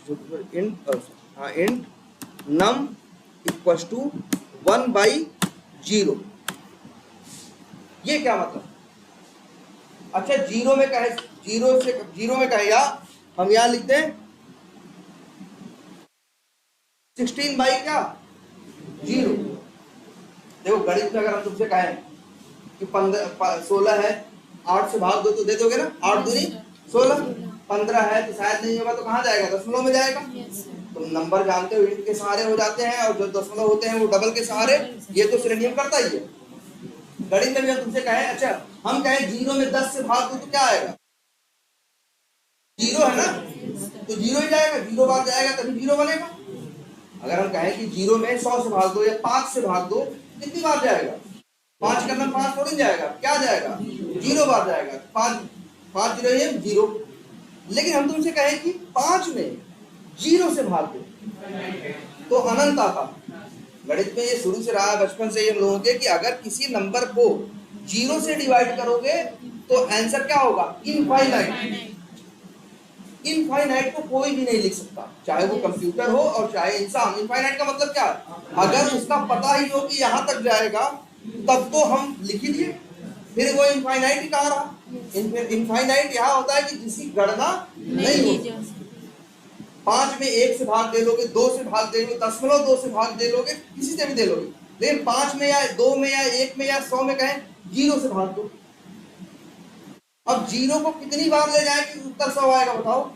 num equals to 1/0। ये क्या मतलब? अच्छा, जीरो में कहेगा, हम यहां लिखते हैं 16/0। देखो गणित में अगर हम तुमसे कहें कि 16 है, 8 से भाग दो तो दे दोगे ना? 8 दूनी 16। 15 है तो शायद नहीं होगा, तो कहाँ जाएगा? दशमलव में जाएगा। तुम नंबर जानते हो, इंट के सहारे हो जाते हैं, और जो दशमलव होते हैं वो डबल के सहारे। ये तो श्रेणियों करता ही है। गणित में भी हम तुमसे कहें, अच्छा हम कहें 0 में 10 से भाग दो तो क्या आएगा? 0 है ना, तो 0 ही जाएगा। 0 बार जाएगा तभी 0 बनेगा। अगर हम कहें कि 0 में 100 से भाग दो या 5 से भाग दो, कितनी बार जाएगा? 5 करना 5 थोड़ी जाएगा, क्या जाएगा? 0 बार जाएगा। 5 0 है 0। लेकिन हम तुमसे कहें कि 5 में 0 से भाग दो तो अनंत आता। गणित में ये शुरू से रहा है, बचपन से ये हम लोगों के, कि अगर किसी नंबर को 0 से डिवाइड करोगे तो आंसर क्या होगा? इनफाइनाइट। इनफाइनाइट को कोई भी नहीं लिख सकता, चाहे वो कंप्यूटर हो और चाहे इंसान। इनफाइनाइट का मतलब क्या है? अगर उसका पता ही हो कि यहाँ तक जाएगा तब तो हम लिख ही दिए, फिर वो इनफाइनाइट ही कहाँ रहा? इनफाइनाइट यहाँ होता है कि जिसकी गणना नहीं होती। 5 में 1 से भाग दे लोगे, 2 से भाग दे लोगे, 0.2 से भाग दे लोगे, किसी से भी दे लोगे। लेकिन 5 में या 2 में या 1 में या 100 में कहें 0 से भाग दो। अब 0 को कितनी बार ले जाए कि उत्तर 100 आएगा? बताओ।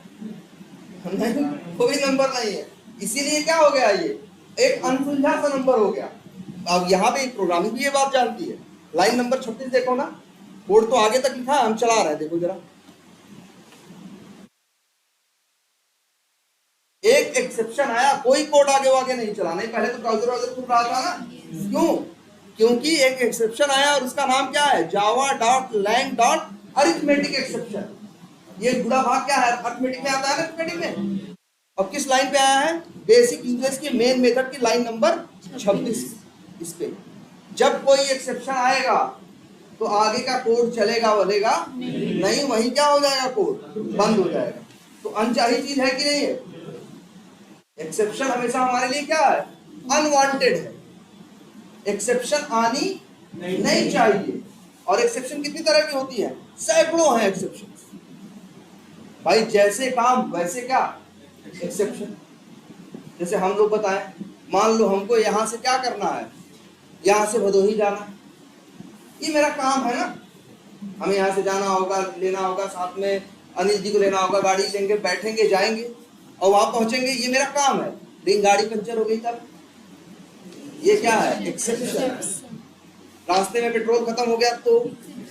नहीं, कोई नंबर नहीं है। इसीलिए क्या हो गया? ये एक अनसुलझा सा नंबर हो गया। अब यहाँ पे प्रोग्रामिंग भी ये बात जानती है। लाइन नंबर 36 देखो ना, कोड तो आगे तक लिखा है, हम चला रहे हैं, देखो जरा। एक एक्सेप्शन आया, कोई कोड आगे नहीं चला। नहीं, पहले तो ब्राउजर खुल रहा था ना। क्यों? क्योंकि एक एक्सेप्शन आया और उसका नाम क्या है? java.lang.arithmetic exception. ये गुणा भाग क्या है? अरिथमेटिक में आता है ना, अरिथमेटिक में। अब किस लाइन पे आया है? बेसिक यूजेस की मेन मेथड की लाइन नंबर 26। इस पे जब कोई एक्सेप्शन आएगा तो आगे का कोड चलेगा, बोलेगा नहीं, वही क्या हो जाएगा? कोड बंद हो जाएगा। तो अनचाही चीज है कि नहीं है? एक्सेप्शन हमेशा हमारे लिए क्या है? अनवांटेड है। एक्सेप्शन आनी नहीं चाहिए। और एक्सेप्शन कितनी तरह की होती है? सैकड़ों है एक्सेप्शन। भाई जैसे काम वैसे क्या एक्सेप्शन। जैसे हम लोग बताएं, मान लो हमको यहां से क्या करना है, यहां से भदोही जाना, ये मेरा काम है ना। हमें यहाँ से जाना होगा, लेना होगा, साथ में अनिल जी को लेना होगा, गाड़ी लेंगे, बैठेंगे, जाएंगे और वहां पहुंचेंगे, ये मेरा काम है। लेकिन गाड़ी पंचर हो गई तब, ये क्या है? एक्सेप्शन। रास्ते में पेट्रोल खत्म हो गया तो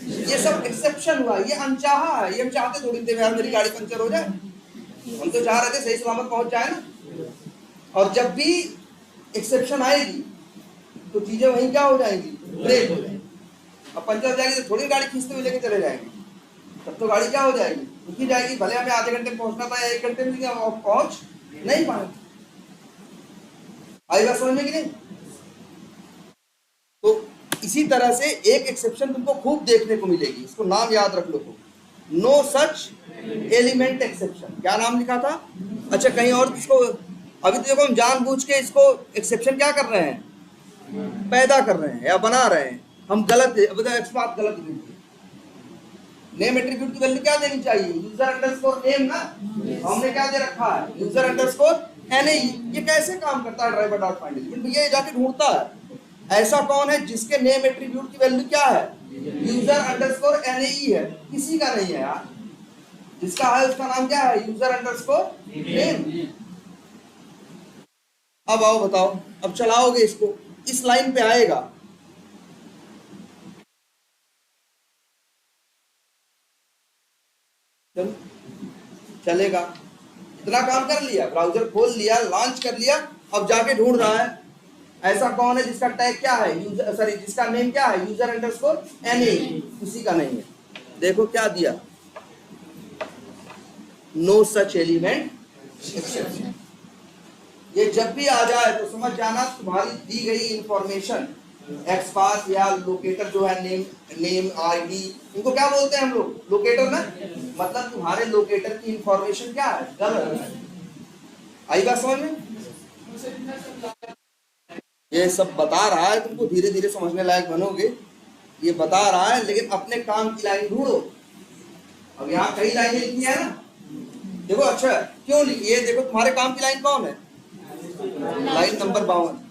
ये सब एक्सेप्शन हुआ, ये अनचाहा है। ये हम चाहते थोड़ी थे यार मेरी गाड़ी पंचर हो जाए, हम तो चाह रहे थे सही सलामत पहुंच जाए ना। और जब भी एक्सेप्शन आएगी तो चीजें वहीं क्या हो जाएंगी? ब्रेक हो जाएंगी। अब पंचर हो जाएगी तो थोड़ी गाड़ी खींचते हुए लेके चले जाएंगे, तब तो गाड़ी क्या हो जाएगी? रुकी जाएगी। भले हमें आधे घंटे में पहुंचना था या 1 घंटे में, पहुंच नहीं पाएंगे। आई बात समझ में कि नहीं? तो इसी तरह से एक एक्सेप्शन तुमको खूब देखने को मिलेगी, इसको नाम याद रख लो तुम, नो सच एलिमेंट एक्सेप्शन। क्या नाम लिखा था? अच्छा कहीं और इसको, अभी तो देखो हम जानबूझ के इसको एक्सेप्शन क्या कर रहे हैं? पैदा कर रहे हैं या बना रहे हैं। हम गलत बात गलत नेम एट्रीब्यूट की वैल्यू क्या देनी चाहिए? यूजर अंडरस्कोर नेम ना। हमने क्या दे रखा है? User underscore NA. ये कैसे काम करता है ड्राइवर डॉट फाइंड एलिमेंट? भैया ये जाके ढूंढता है ऐसा कौन है जिसके नेम एट्रीब्यूट की वैल्यू क्या है? यूजर अंडरस्कोर एनए है। किसी का नहीं है यार, जिसका है उसका नाम क्या है? User underscore name. अब आओ बताओ, अब चलाओगे इसको, इस लाइन पे आएगा, चलेगा। इतना काम कर लिया, ब्राउजर खोल लिया, लॉन्च कर लिया, अब जाके ढूंढ रहा है ऐसा कौन है जिसका टैग क्या है, यूजर सॉरी जिसका नेम क्या है? User underscore NA. किसी का नहीं है। देखो क्या दिया, नो सच एलिमेंट एक्सेप्शन। ये जब भी आ जाए तो समझ जाना तुम्हारी दी गई इंफॉर्मेशन, एक्सपाथ या लोकेटर जो है, नेम आईडी, इनको क्या बोलते हैं हम लोग? लोकेटर ना। मतलब तुम्हारे लोकेटर की इंफॉर्मेशन क्या है? गलत है। आई बात समझ में? ये सब बता रहा है तुमको, धीरे धीरे समझने लायक बनोगे। ये बता रहा है, लेकिन अपने काम की लाइन ढूंढो। अब यहाँ कई लाइनें लिखी है ना, देखो। अच्छा क्यों लिखी है? देखो तुम्हारे काम की लाइन कौन है? Line number 52।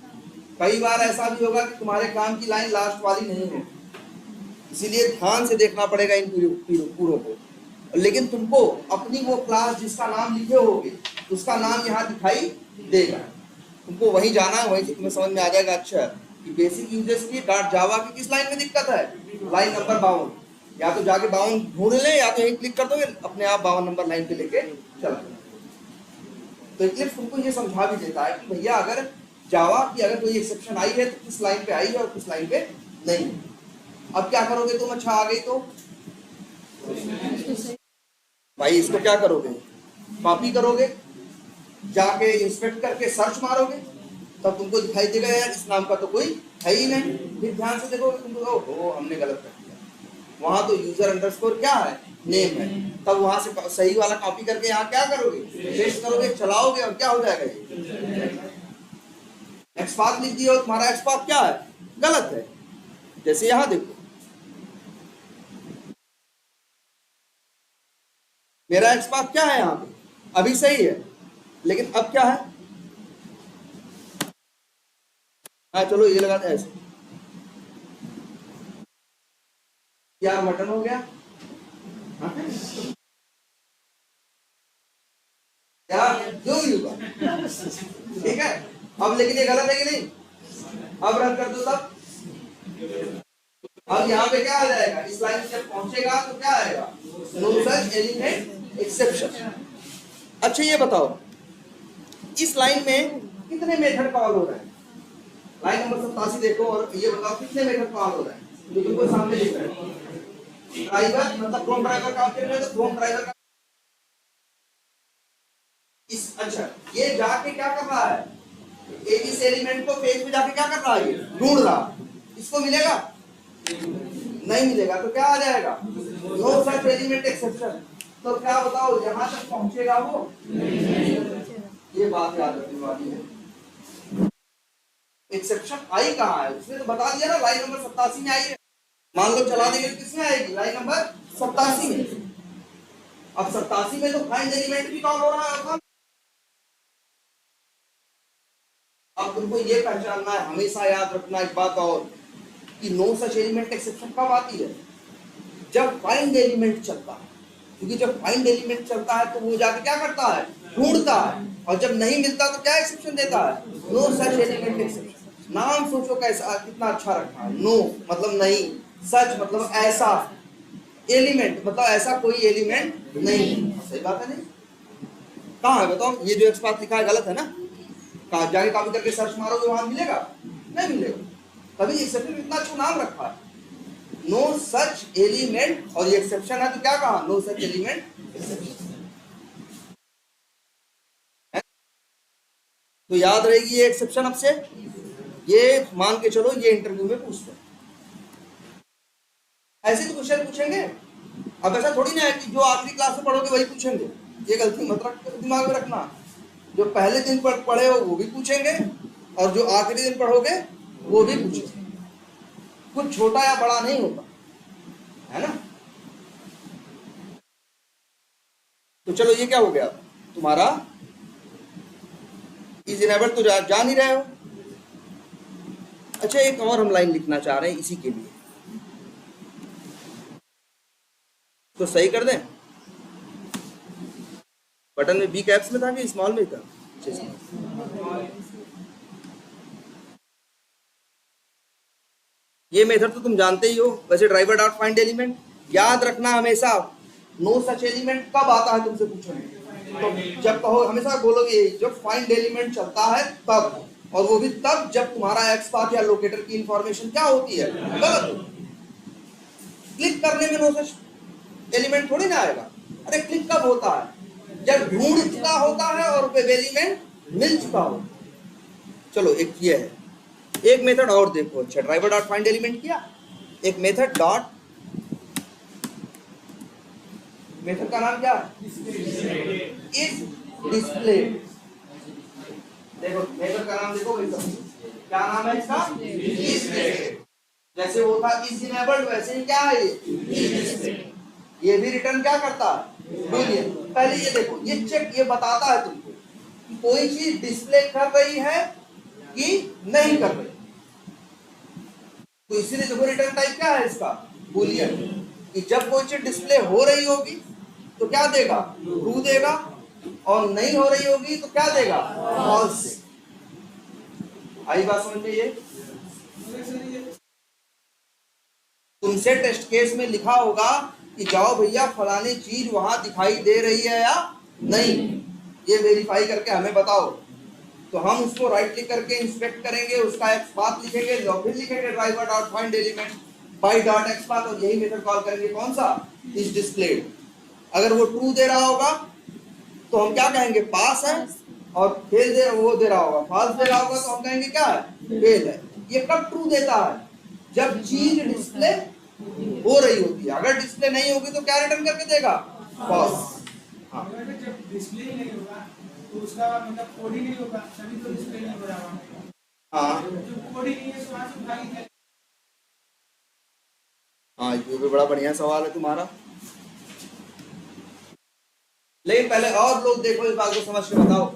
कई बार ऐसा भी होगा कि तुम्हारे काम की लाइन लास्ट वाली नहीं हो, इसीलिए ध्यान से देखना पड़ेगा इन पूरों को। लेकिन तुमको अपनी वो क्लास जिसका नाम लिखे होगे उसका नाम यहाँ दिखाई देगा, तुमको वहीं जाना है, वहीं से तुम्हें समझ में आ जाएगा। अच्छा कि बेसिक यूजर्स की डॉट जावा की किस लाइन में दिक्कत है? Line number 52। या तो जाके 52 ढूंढ ले, या तो यहीं क्लिक कर दोगे, अपने आप 52 नंबर लाइन पे लेके चला। तो इक्लिप्स तुमको ये समझा भी देता है कि भैया अगर जावा की अगर कोई एक्सेप्शन आई है तो किस लाइन पे आई है और किस लाइन पे नहीं। अब क्या करोगे तुम? अच्छा आ गई तो भाई इसको क्या करोगे? कॉपी करोगे, जाके इंस्पेक्ट करके सर्च मारोगे, तब तुमको दिखाई देगा यार इस नाम का तो कोई है ही नहीं। फिर ध्यान से देखोगे, तुमको ओहो हमने गलत कर दिया। वहां तो यूजर अंडरस्कोर क्या है? नेम है। तब वहां से सही वाला कॉपी करके यहाँ क्या करोगे? पेस्ट करोगे, चलाओगे और क्या हो जाएगा? ये एक्सपाथ लिख दिया, तुम्हारा एक्सपाथ क्या है? गलत है। जैसे यहां देखो, मेरा एक्सपाथ क्या है यहाँ पे? अभी सही है, लेकिन अब क्या है? हाँ चलो ये लगा दे ऐसे, क्या बटन हो गया? हाँ? क्या जो भी होगा ठीक है। अब लेकिन ये गलत है कि नहीं? अब रन कर दो तब। अब यहाँ पे क्या आ जाएगा? इस लाइन से पहुंचेगा तो क्या आएगा? No such element exception. अच्छा ये बताओ, इस लाइन में कितने मेथड कॉल हो रहे हैं? लाइन नंबर 87 देखो और ये बताओ कितने मेथड कॉल हो रहे हैं जो तुमको सामने दिख रहा है? ड्राइवर मतलब फ्रॉम ड्राइवर का ऑब्जेक्ट है तो फ्रॉम ड्राइवर का इस। अच्छा ये जाके क्या कर रहा है? इस एलिमेंट को पेज पे जाके क्या कर रहा है? ये ढूंढ रहा। इसको मिलेगा? नहीं मिलेगा। तो क्या आ जाएगा? No such element exception. तो क्या बताओ यहां तक पहुंचेगा वो? ये बात याद रखने वाली है। एक्सेप्शन आई कहाँ है उसने तो बता दिया ना, लाइन नंबर 87 में आई है। मान लो चला देंगे किसमें आएगी? लाइन नंबर 87 में। अब 87 में तो फाइंड एलिमेंट भी कॉल हो रहा है। अब तुमको ये पहचानना है, हमेशा याद रखना एक बात और, कि नो सच एलिमेंट एक्सेप्शन कब आती है? जब फाइंड एलिमेंट चलता है। क्योंकि जब फाइंड एलिमेंट चलता है तो वो जाके क्या करता है? ढूंढता है। और जब नहीं मिलता तो क्या एक्सेप्शन देता है? No such element exception. नाम सोचो कैसा, कितना अच्छा रखा है। नो मतलब नहीं, सच मतलब ऐसा, एलिमेंट मतलब ऐसा कोई एलिमेंट नहीं। सही बात है नहीं? कहाँ है बताओ? ये जो एक्सपाथ लिखा है गलत है ना? कहाँ जाके कॉपी करके सर्च मारोगे वहां मिलेगा? नहीं मिलेगा। तभी एक्सेप्शन इतना अच्छा नाम रखा है, नो सच एलिमेंट। और ये एक्सेप्शन है तो क्या कहा? No such element exception. तो याद रहेगी ये एक्सेप्शन अब से। ये मान के चलो ये इंटरव्यू में पूछते हैं, ऐसे तो क्वेश्चन पूछेंगे। अब ऐसा थोड़ी ना है कि जो आखिरी क्लास में पढ़ोगे वही पूछेंगे। ये गलती मत रख, दिमाग में रखना। जो पहले दिन पढ़े हो वो भी पूछेंगे, और जो आखिरी दिन पढ़ोगे वो भी पूछेंगे। कुछ छोटा या बड़ा नहीं होता है ना। तो चलो ये क्या हो गया तुम्हारा? इज इनेबल तो जान ही रहे हो। अच्छा एक और हम लाइन लिखना चाह रहे हैं इसी के लिए, तो सही कर दें। बटन में बी कैप्स में था कि स्मॉल में था? ये मेथड तो तुम जानते ही हो वैसे, ड्राइवर डॉट फाइंड एलिमेंट। याद रखना हमेशा, नो सच एलिमेंट कब आता है तुमसे पूछेंगे तो जब कहो, हमेशा बोलोगे जब फाइंड एलिमेंट चलता है तब, और वो भी तब जब तुम्हारा एक्स पाथ या लोकेटर की इंफॉर्मेशन क्या होती है? गलत। क्लिक करने में नो सच एलिमेंट थोड़ी ना आएगा। अरे क्लिक कब होता है? जब ढूंढ चुका होता है और वेब एलिमेंट मिल चुका हो। चलो एक ये है, एक मेथड और देखो। अच्छा ड्राइवर डॉट फाइंड एलिमेंट किया, एक मेथड डॉट, मेथड का नाम क्या है? Is display. देखो मेथड का नाम देखो, क्या नाम है इसका? जैसे वो था इज इनेबल्ड, वैसे ही क्या है ये भी रिटर्न क्या करता है? बूलियन। पहले ये देखो, ये चेक, ये बताता है तुमको कि कोई चीज डिस्प्ले कर रही है कि नहीं कर रही। तो इसीलिए देखो रिटर्न टाइप क्या है इसका? बूलियन। कि जब कोई चीज डिस्प्ले हो रही होगी तो क्या देगा? ट्रू देगा, और नहीं हो रही होगी तो क्या देगा? फॉल्स। आई बात समझ में? ये तुमसे टेस्ट केस में लिखा होगा कि जाओ भैया फलानी चीज वहां दिखाई दे रही है या नहीं, ये वेरीफाई करके हमें बताओ। तो हम उसको राइट क्लिक करके इंस्पेक्ट करेंगे, उसका एक्स पाथ लिखेंगे, फिर लिखेंगे driver dot find element by dot x path, और यही मेथड कॉल करेंगे। कौन सा? Is displayed. अगर वो ट्रू दे रहा होगा तो हम क्या कहेंगे? पास है। और फेल दे, वो दे रहा होगा, फॉल्स दे रहा होगा तो हम कहेंगे क्या है? फेल है। ये कब ट्रू देता है? जब चीज डिस्प्ले हो रही होती है। अगर डिस्प्ले नहीं होगी तो क्या रिटर्न करके देगा? फॉल्स। हाँ। जब डिस्प्ले नहीं होगा तो उसका मतलब कोड ही नहीं होगा, तभी तो डिस्प्ले नहीं हो रहा। हाँ जो कोड ही नहीं है तो वहां से खाली क्या? हाँ, ये भी बड़ा बढ़िया सवाल है तुम्हारा। लेकिन पहले और लोग देखो, इस बात को समझ के बताओ,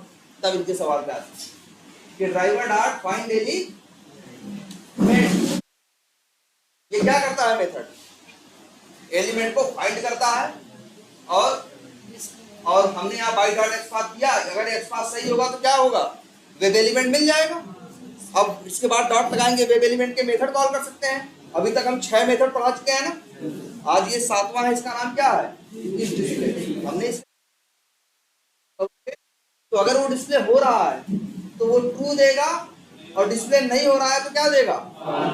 तब इनके सवाल पे आते हैं कि ड्राइवर डॉट फाइंड एलिमेंट ये क्या करता है? मेथड एलिमेंट को फाइंड करता है, और हमने यहाँ बाय डॉट एक्स पाथ दिया। अगर एक्स पाथ सही होगा तो क्या होगा? वेब एलिमेंट मिल जाएगा। अब इसके बाद डॉट लगाएंगे, वेब एलिमेंट के मेथड कॉल कर सकते हैं। अभी तक हम 6 मेथड पढ़ा चुके हैं ना, आज ये 7वां है। इसका नाम क्या है? Is display. हमने तो अगर वो डिस्प्ले हो रहा है तो वो ट्रू देगा, और डिस्प्ले नहीं हो रहा है तो क्या देगा?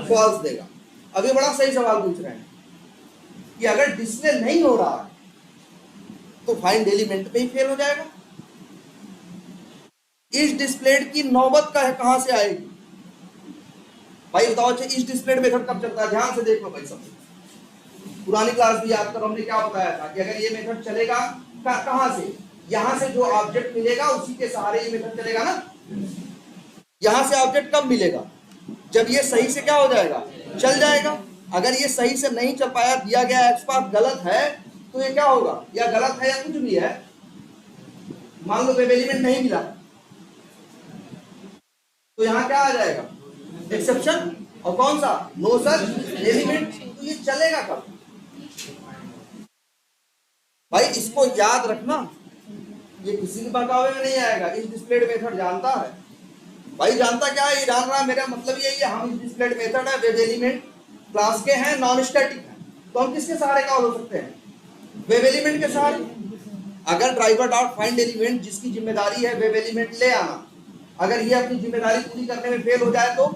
फॉल्स देगा। अभी बड़ा सही सवाल पूछ रहे हैं कि अगर डिस्प्ले नहीं हो रहा है तो फाइंड एलिमेंट में ही फेल हो जाएगा। इज डिस्प्लेड की नौबत का है कहां से आएगी भाई बताओ? अच्छा इज डिस्प्लेड मेथड कब चलता है? ध्यान से देखो भाई सब। पुरानी क्लास भी याद करो, हमने क्या बताया था कि अगर ये मेथड चलेगा कहां से, यहां से जो ऑब्जेक्ट मिलेगा उसी के सहारे ये मेथड चलेगा ना। यहां से ऑब्जेक्ट कब मिलेगा, जब ये सही से क्या हो जाएगा, चल जाएगा। अगर ये सही से नहीं चल पाया, दिया गया एक्स पाथ गलत है, तो ये क्या होगा, या गलत है या कुछ भी है, मान लो वेब एलिमेंट नहीं मिला, तो यहां क्या आ जाएगा, एक्सेप्शन, और कौन सा, नो सच एलिमेंट। तो ये चलेगा कब भाई, इसको याद रखना, ये किसी के बहकावे में नहीं आएगा। इस डिस्प्लेड मेथड जानता है भाई, जानता क्या है, ये जान रहा है, मेरा मतलब यही है, हम इस डिस्प्लेड मेथड है, वेब एलिमेंट क्लास के हैं, नॉन स्टैटिक है, तो हम किसके सहारे कॉल हो सकते हैं, वेब एलिमेंट के सहारे। अगर ड्राइवर डॉट फाइंड एलिमेंट जिसकी जिम्मेदारी है वेब एलिमेंट ले आना, अगर ये अपनी जिम्मेदारी पूरी करने में फेल हो जाए तो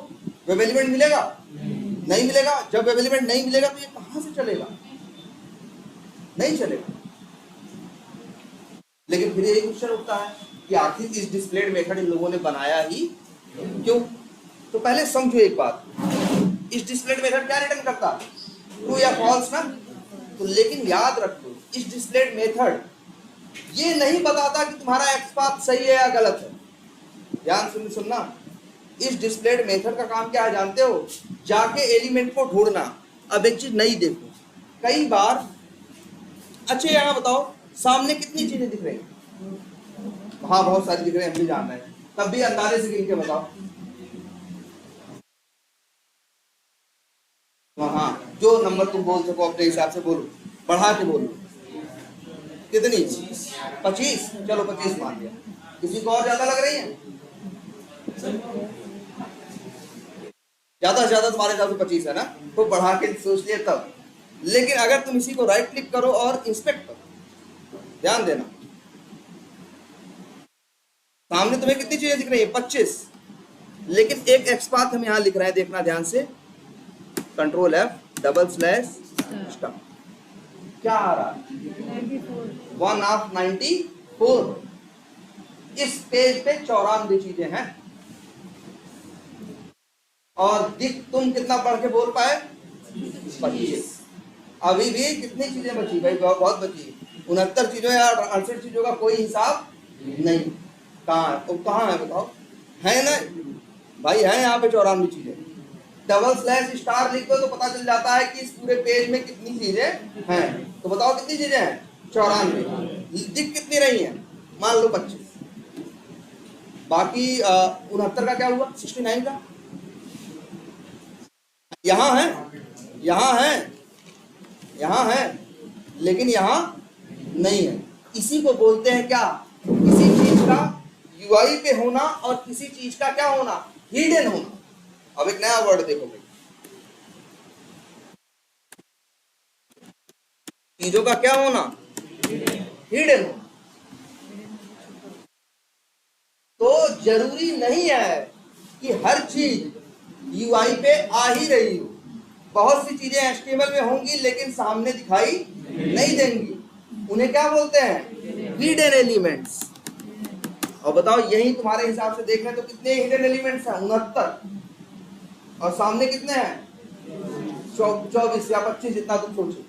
वेब एलिमेंट मिलेगा, नहीं मिलेगा। जब वेब एलिमेंट नहीं मिलेगा तो ये कहां से चलेगा, नहीं चलेगा। लेकिन फिर यही क्वेश्चन उठता है कि आखिर इस डिस्प्लेड मेथड इन लोगों ने बनाया ही क्यों। तो पहले समझो एक बात, इस डिस्प्लेड मेथड क्या रिटर्न करता, ट्रू या फॉल्स ना। तो लेकिन याद रखो, इस डिस्प्लेड मेथड ये नहीं बताता कि तुम्हारा एक्स पाथ सही है या गलत है। ध्यान से सुनना, इस डिस्प्लेड मेथड का काम क्या है जानते हो, जाके एलिमेंट को ढूंढना। अब एक चीज नहीं देखो, कई बार, अच्छा यहाँ बताओ सामने कितनी चीजें दिख रही हैं, हाँ बहुत सारी दिख रही हैं, हम भी जान रहे हैं, तब भी अंदाजे से गिन के बताओ। हाँ, जो नंबर तुम बोल सको अपने हिसाब से बोलो, बढ़ा के बोलो। कितनी, 25, चलो 25 मान लिया। किसी को और ज्यादा लग रही है, ज्यादा से ज्यादा तुम्हारे हिसाब से 25 है ना, तो बढ़ा के सोच लिया तब। लेकिन अगर तुम इसी को राइट क्लिक करो और इंस्पेक्ट करो, ध्यान देना, सामने तुम्हें कितनी चीजें दिख रही है, 25, लेकिन एक एक्स पाथ हम यहां लिख रहे हैं, देखना ध्यान से, control F double slash star, क्या आ रहा है, 1 ऑफ 94। इस पेज पे 94 चीजें हैं, और दिख तुम कितना पढ़ के बोल पाए, 25। अभी भी कितनी चीजें बची भाई, बहुत बची, 69 चीजों या 68 चीजों का कोई हिसाब नहीं। कहाँ है, तो कहाँ है बताओ, है ना भाई, है यहाँ पे 94 चीजें। डबल स्लैश स्टार लिख दो तो पता चल जाता है कि इस पूरे पेज में कितनी चीजें हैं। तो बताओ कितनी चीजें हैं, 94। दिख कितनी रही हैं, मान लो 25, बाकी 69 का क्या हुआ, 69 का, यहाँ है, यहाँ है, यहाँ है, लेकिन यहाँ नहीं है। इसी को बोलते हैं क्या, किसी चीज का यूआई पे होना और किसी चीज का क्या होना, हिडन होना। अब एक नया वर्ड देखो भाई, चीजों का क्या होना, हिडन होना। तो जरूरी नहीं है कि हर चीज यूआई पे आ ही रही हो, बहुत सी चीजें एचटीएमएल में होंगी लेकिन सामने दिखाई नहीं देंगी, उन्हें क्या बोलते हैं, हिडन एलिमेंट्स। और बताओ यही तुम्हारे हिसाब से देखें तो कितने हिडन एलिमेंट्स हैं, 69, और सामने कितने हैं, 24 या 25, जितना तुम सोचो।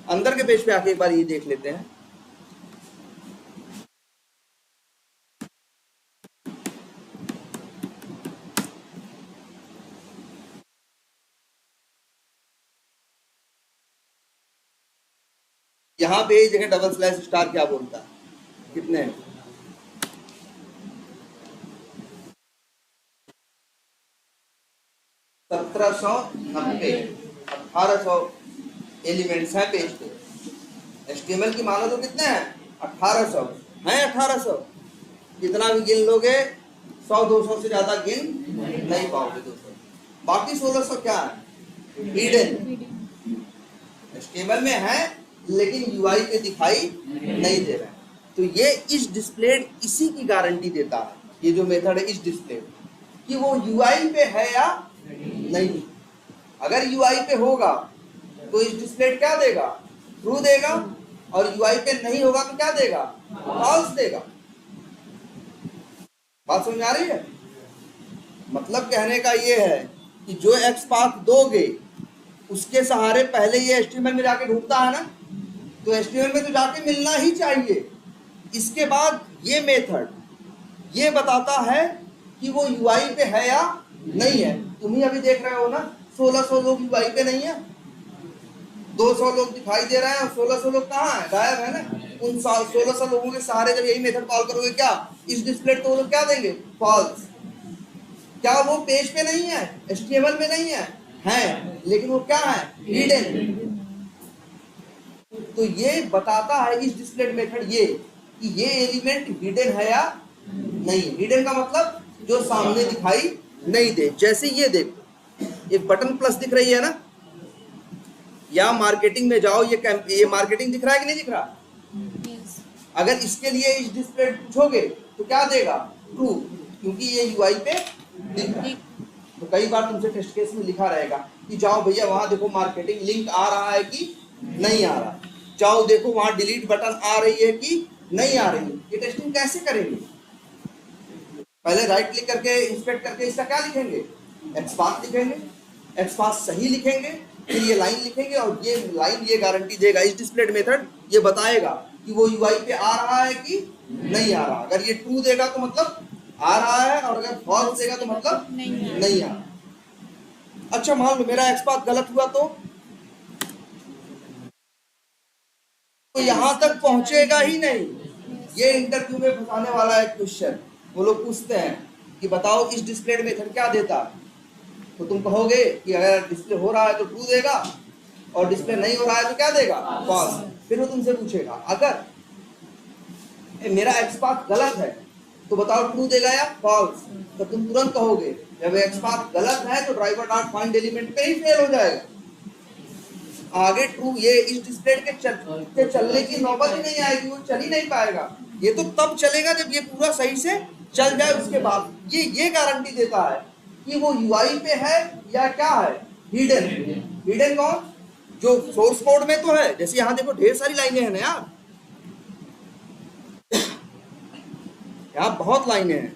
अंदर के पेज पे आके एक बार ये देख लेते हैं, यहाँ पे जगह डबल स्लैश स्टार क्या बोलता है, कितने हैं, 1790, 1800 एलिमेंट्स हैं पेज पे। एचटीएमएल की मानो तो कितने हैं, 1800 हैं, 1800 कितना भी गिन लोगे 100-200 से ज्यादा गिन नहीं पाओगे दोस्तों। बाकी 1600 क्या है, हिडन, एचटीएमएल में है लेकिन यूआई पे दिखाई नहीं दे रहा है। तो ये इस डिस्प्लेड इसी की गारंटी देता है, ये जो मेथड है इस डिस्प्ले कि वो यूआई पे है या नहीं। अगर यूआई पे होगा तो इस डिस्प्ले क्या देगा, ट्रू देगा, और यूआई पे नहीं होगा तो क्या देगा, फॉल्स देगा। बात समझ आ रही है, मतलब कहने का ये है कि जो एक्स पाथ दोगे उसके सहारे पहले ये HTML में जाके ढूंढता है ना, तो HTML में तो जाके मिलना ही चाहिए। इसके बाद ये मेथड ये बताता है कि वो UI पे है या नहीं है। तुम ही अभी देख रहे हो ना 1600 लोग UI पे नहीं है, 200 लोग दिखाई दे रहे हैं और 1600 लोग कहाँ है, गायब है ना। उन 1600 लोगों के सहारे जब यही मेथड कॉल करोगे क्या इस डिस्प्ले, तो वो लोग क्या देंगे, फॉल्स। क्या वो पेज पे नहीं है, HTML में नहीं है, लेकिन वो क्या है, हिडन। तो ये बताता है इस डिस्प्ले मेथड ये कि ये एलिमेंट हिडन है या नहीं। हिडन का मतलब जो सामने दिखाई नहीं दे। जैसे ये देखो एक बटन प्लस दिख रही है ना, या मार्केटिंग में जाओ, ये मार्केटिंग दिख रहा है कि नहीं दिख रहा। अगर इसके लिए इस डिस्प्ले पूछोगे तो क्या देगा, ट्रू, क्योंकि ये UI पे दिख रहा है। तो कई बार तुमसे टेस्ट केस में लिखा रहेगा कि जाओ भैया वहां देखो मार्केटिंग लिंक आ रहा है कि नहीं आ रहा, जाओ देखो वहां डिलीट बटन आ रही है कि नहीं आ रही है। ये टेस्टिंग कैसे करेंगे, पहले राइट क्लिक करके इंस्पेक्ट करके इसका क्या लिखेंगे, एक्सपाथ लिखेंगे, एक्सपाथ सही लिखेंगे, फिर ये लाइन लिखेंगे, और ये लाइन ये गारंटी देगा, इस डिस्प्ले मेथड ये बताएगा कि वो UI पे आ रहा है कि नहीं आ रहा। अगर ये ट्रू देगा तो मतलब आ रहा है, और अगर फॉल्स देगा तो मतलब नहीं आ रहा। अच्छा मान लो मेरा एक्सपाथ गलत हुआ तो यहां तक पहुंचेगा ही नहीं। ये इंटरव्यू में फंसाने वाला एक क्वेश्चन, वो लोग पूछते हैं कि बताओ इस डिस्प्ले मेथड क्या देता है, तो तुम कहोगे कि अगर डिस्प्ले हो रहा है तो ट्रू देगा, और डिस्प्ले नहीं हो रहा है तो क्या देगा, फॉल्स। फिर वो तुमसे पूछेगा अगर मेरा एक्सपाथ गलत है तो बताओ ट्रू देगा या फॉल्स, तो तुम तुरंत कहोगे जब एक्सपाथ गलत है तो ड्राइवर डॉट फाइंड एलिमेंट पे ही फेल हो जाएगा, आगे ट्रू ये इस डिस्प्ले के चलने की नौबत ही नहीं आएगी, वो चल ही नहीं पाएगा। ये तो तब चलेगा जब ये पूरा सही से चल जाए, उसके बाद ये गारंटी देता है कि वो UI पे है या क्या है, हिडन। हिडन कौन, जो सोर्स कोड में तो है, जैसे यहाँ देखो ढेर सारी लाइनें हैं ना यार, यहाँ बहुत लाइनें हैं,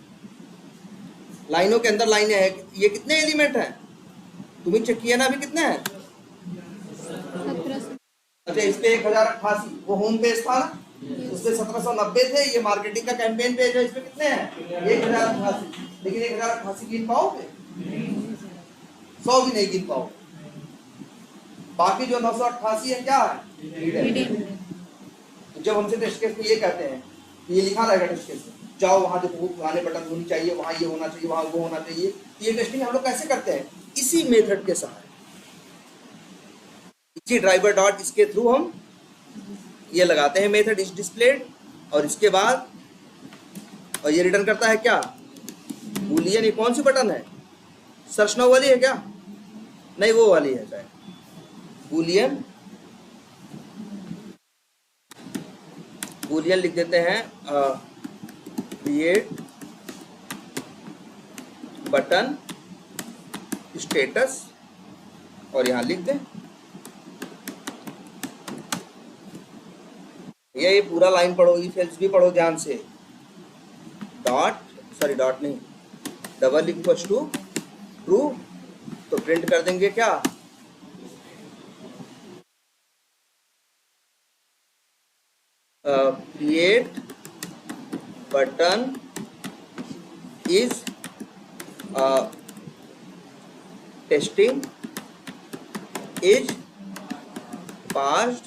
लाइनों के अंदर लाइनें हैं। ये कितने एलिमेंट हैं, तुम्हें चेक किया ना अभी कितने हैं। अच्छा इस पे 1088, वो होम पेज था ना, उस पे 1790 थे। ये मार्केटिंग का कैंपेन पेज है, इस पे कितने हैं 1088, लेकिन 1088 गिन पाओगे, 100 भी नहीं गिन पाओगे। बाकी जो 988 है क्या है, जब हमसे टेस्ट केस में ये कहते हैं, ये लिखा रहेगा टेस्ट केस में, जाओ वहां देखो वो पुराने बटन होनी चाहिए, वहां ये होना चाहिए, वहां वो होना चाहिए। ये टेस्टिंग हम लोग कैसे करते हैं, इसी मेथड के सहारे, इसी ड्राइवर डॉट इसके थ्रू हम ये लगाते हैं मेथड इस डिस्प्लेड, और इसके बाद और ये रिटर्न करता है क्या, बूलियन। ये कौन सी बटन है, सर्च नाउ वाली है क्या, नहीं वो वाली है शायद, बूलियन। बूलियन लिख देते हैं क्रिएट बटन स्टेटस, और यहां लिख दें ये पूरा लाइन पढ़ो, इफ एल्स भी पढ़ो ध्यान से, डॉट नहीं, डबल इक्वल्स टू ट्रू, तो प्रिंट कर देंगे क्या, create button is testing is passed,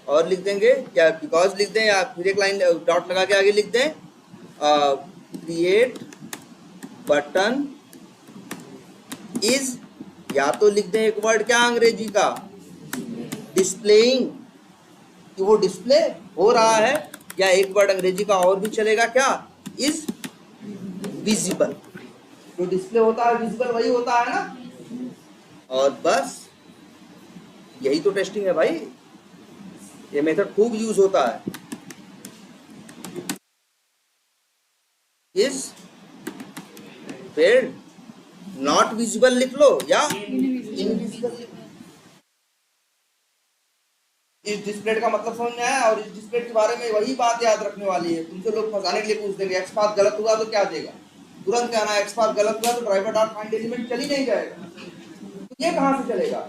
और लिख देंगे या बिकॉज लिख दें, या फिर एक लाइन डॉट लगा के आगे लिख दें क्रिएट बटन इज, या तो लिख दें एक वर्ड क्या अंग्रेजी का, डिस्प्लेइंग, कि वो डिस्प्ले हो रहा है, या एक वर्ड अंग्रेजी का और भी चलेगा क्या, इज विजिबल। जो डिस्प्ले होता है विजिबल वही होता है ना, और बस यही तो टेस्टिंग है भाई। ये मेथड खूब यूज होता है, इज फेल्ड, नॉट विजिबल लिख लो या इनविजिबल लिख लो। इस डिस्प्ले का मतलब समझ में आया, और इस डिस्प्ले के बारे में वही बात याद रखने वाली है। तुमसे लोग फंसाने के लिए पूछ देंगे एक्सपाथ गलत हुआ तो क्या देगा, तुरंत कहना एक्सपाथ गलत हुआ तो ड्राइवर डॉट फाइंड एलिमेंट चल ही नहीं जाएगा। तो ये कहां से चलेगा,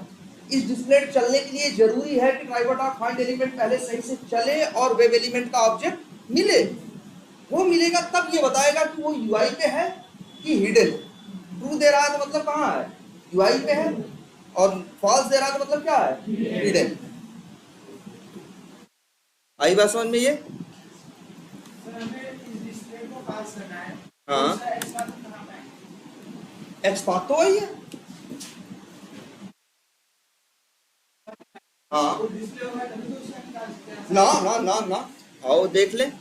इस डिस्प्ले चलने के लिए जरूरी है कि ट्राइबोटा फाइंड एलिमेंट पहले सही से चले और वेब एलिमेंट का ऑब्जेक्ट मिले। वो मिलेगा तब ये बताएगा कि वो यूआई पे है कि हिडन है। ट्रू दे रहा है तो मतलब कहाँ है, यूआई पे है, और फॉल्स दे रहा है तो मतलब क्या है, हिडन। आई बात समझ में ये? सर हमें इस डिस्प्ले को पास करना है। हाँ, उसका एक्स बात कहाँ पे है? एक्स बात तो वही है। हाँ, वो डिस्प्ले होगा तभी तो उसका निकाल सकते हैं। ना ना ना ना, आओ देख ले।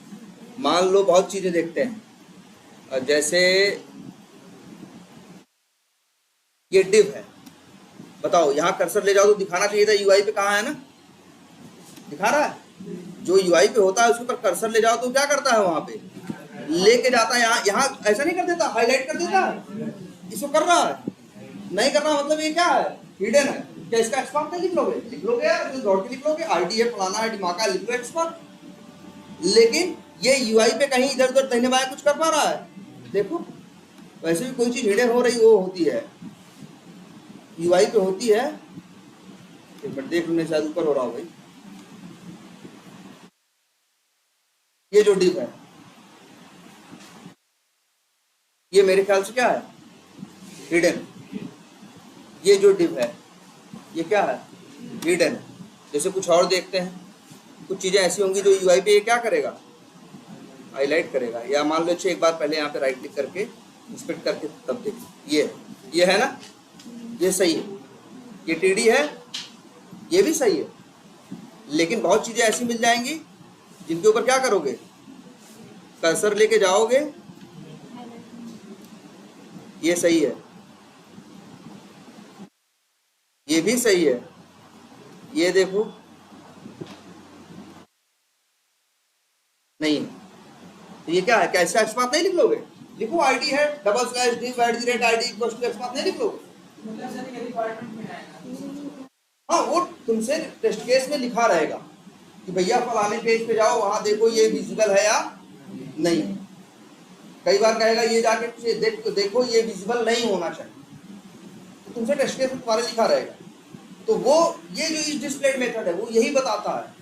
मान लो बहुत चीजें देखते हैं, और जैसे ये डिव है, बताओ यहाँ कर्सर ले जाओ तो दिखाना चाहिए था यूआई पे कहाँ है ना, दिखा रहा है। जो यूआई पे होता है उसके ऊपर कर्सर ले जाओ तो क्या करता है, वहां पे लेके जाता है, यहाँ यहाँ ऐसा नहीं कर देता, हाईलाइट कर देता है। इसको कर रहा है, नहीं कर रहा मतलब ये क्या है, हिडन है। क्या इसका एक्सपर्ट नहीं लिख लोगे, लिख लोगे यार, दौड़ के लिख लोगे, आईडी है फलाना है दिमागा, लिख लो एक्सपर्ट। लेकिन ये यूआई पे कहीं इधर उधर दाहिने बाएं कुछ कर पा रहा है, देखो। वैसे भी कोई चीज हिडन हो रही वो होती है, यूआई पे होती है। एक मिनट देख लेने, शायद ऊपर हो रहा हो भाई। ये जो डिव है ये मेरे ख्याल से क्या है, हिडन। ये जो डिव है ये क्या है, हिडन। जैसे कुछ और देखते हैं, कुछ चीजें ऐसी होंगी जो यूआई पे ये क्या करेगा, हाईलाइट करेगा। या मान लो एक बार पहले यहाँ पे राइट क्लिक करके इंस्पेक्ट करके तब देखिए, ये है ना, ये सही है, ये टीडी है, ये भी सही है। लेकिन बहुत चीजें ऐसी मिल जाएंगी जिनके ऊपर क्या करोगे, कर्सर लेके जाओगे, ये सही है, ये भी सही है, ये देखो नहीं है। तो ये क्या है, कैसे एक्सपाथ नहीं लिख लोगे, लिखो आईडी है double slash div @id equals to XPath नहीं लिख लोगे। मतलब सर ये डिपार्टमेंट में आएगा। हाँ, वो तुमसे टेस्ट केस में लिखा रहेगा कि भैया फलाने पेज पे जाओ, वहां देखो ये विजिबल है या नहीं। कई बार कहेगा ये जाके देखो ये विजिबल नहीं होना चाहिए, तो तुमसे टेस्ट केस में तुम्हारे लिखा रहेगा। तो वो ये जो इस डिस्प्ले मेथड है वो यही बताता है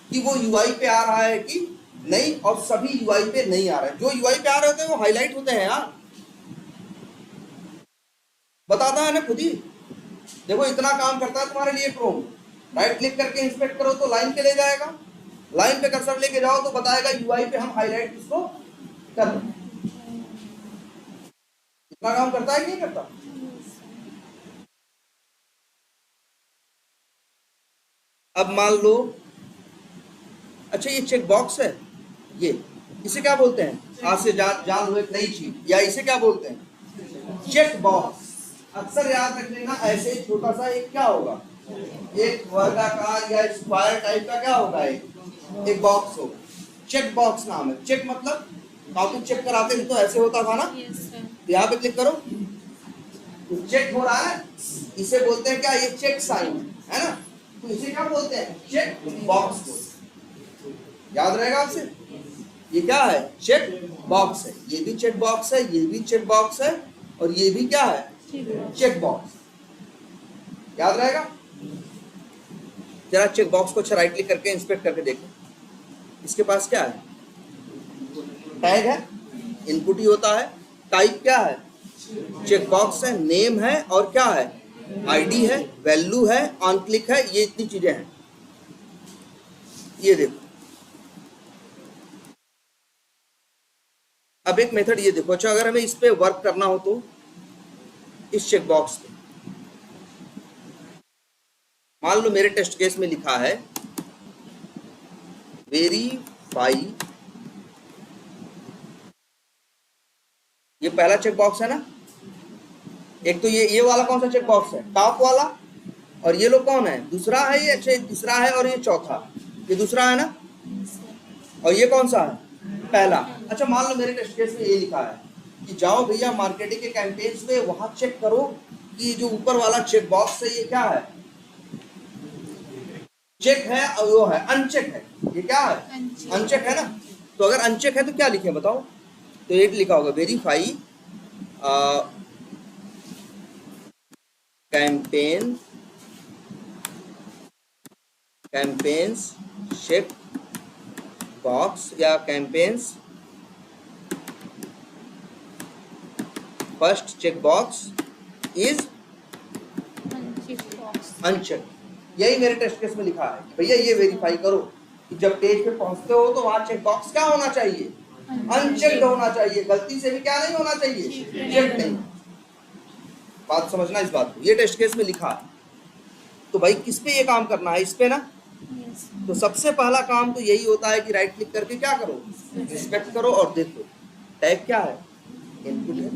कि वो यूआई पे आ रहा है कि नहीं, और सभी यूआई पे नहीं आ रहा है। जो यूआई पे आ रहे होते हैं वो हाईलाइट होते हैं यार, बताता है ना खुद ही। देखो इतना काम करता है तुम्हारे लिए क्रोम। राइट क्लिक करके इंस्पेक्ट करो तो लाइन पे ले जाएगा, लाइन पे कर्सर लेके जाओ तो बताएगा यूआई पे हम हाईलाइट किसको कर रहे हैं। इतना काम करता है कि नहीं करता? अब मान लो, अच्छा ये चेक बॉक्स है, ये इसे क्या बोलते हैं, आज से जान लो एक नई चीज, या इसे क्या बोलते हैं, चेक बॉक्स। अक्सर याद रख लेना, ऐसे छोटा सा एक क्या होगा, एक वर्गाकार या स्क्वायर टाइप का क्या होगा, एक बॉक्स होगा, चेक बॉक्स नाम है। चेक मतलब कॉपी चेक कराते थे तो ऐसे होता था ना, तो यहाँ पे क्लिक करो तो चेक हो रहा है, इसे बोलते हैं क्या, ये चेक साइन है ना, तो इसे क्या बोलते हैं, चेक बॉक्स। याद रहेगा आपसे, ये क्या है, चेक बॉक्स है, ये भी चेक बॉक्स है, ये भी चेक बॉक्स है, और ये भी क्या है, चेक बॉक्स। याद रहेगा। जरा चेक बॉक्स को अच्छा राइट क्लिक करके इंस्पेक्ट करके देखो, इसके पास क्या है, टैग है, इनपुट ही होता है, टाइप क्या है, चेक बॉक्स है, नेम है, और क्या है, आईडी है, वैल्यू है, ऑन क्लिक है, ये इतनी चीजें हैं। ये देखो, अब एक मेथड ये देखो, अच्छा अगर हमें इस पे वर्क करना हो तो इस चेक बॉक्स पे मान लो मेरे टेस्ट केस में लिखा है वेरीफाई, ये पहला चेक बॉक्स है ना, एक तो ये वाला कौन सा चेक बॉक्स है, टॉप वाला, और ये लोग कौन है, दूसरा है ये, अच्छा तीसरा है, और ये चौथा, ये दूसरा है ना, और ये कौन सा है, पहला। अच्छा मान लो मेरे टेस्ट केस में ये लिखा है कि जाओ भैया मार्केटिंग के कैंपेन्स में, वहां चेक करो कि जो ऊपर वाला चेक बॉक्स है ये क्या है, चेक है, और वो है अनचेक है, ये क्या है, अनचेक है ना। तो अगर अनचेक है तो क्या लिखे बताओ, तो ये लिखा होगा verify campaign campaigns check box या campaigns first check box is uncheck. यही मेरे टेस्ट केस में लिखा है भैया ये वेरीफाई करो कि जब पेज पे पहुंचते हो तो वहां चेक बॉक्स क्या होना चाहिए, अनचेक्ड होना चाहिए। गलती से भी क्या नहीं होना चाहिए, चेक नहीं। बात समझना इस बात को, ये टेस्ट केस में लिखा है। तो भाई किस पे ये काम करना है, इस पे ना। तो सबसे पहला काम तो यही होता है कि राइट क्लिक करके क्या करो, इंस्पेक्ट करो और देखो टैग क्या है, इनपुट है,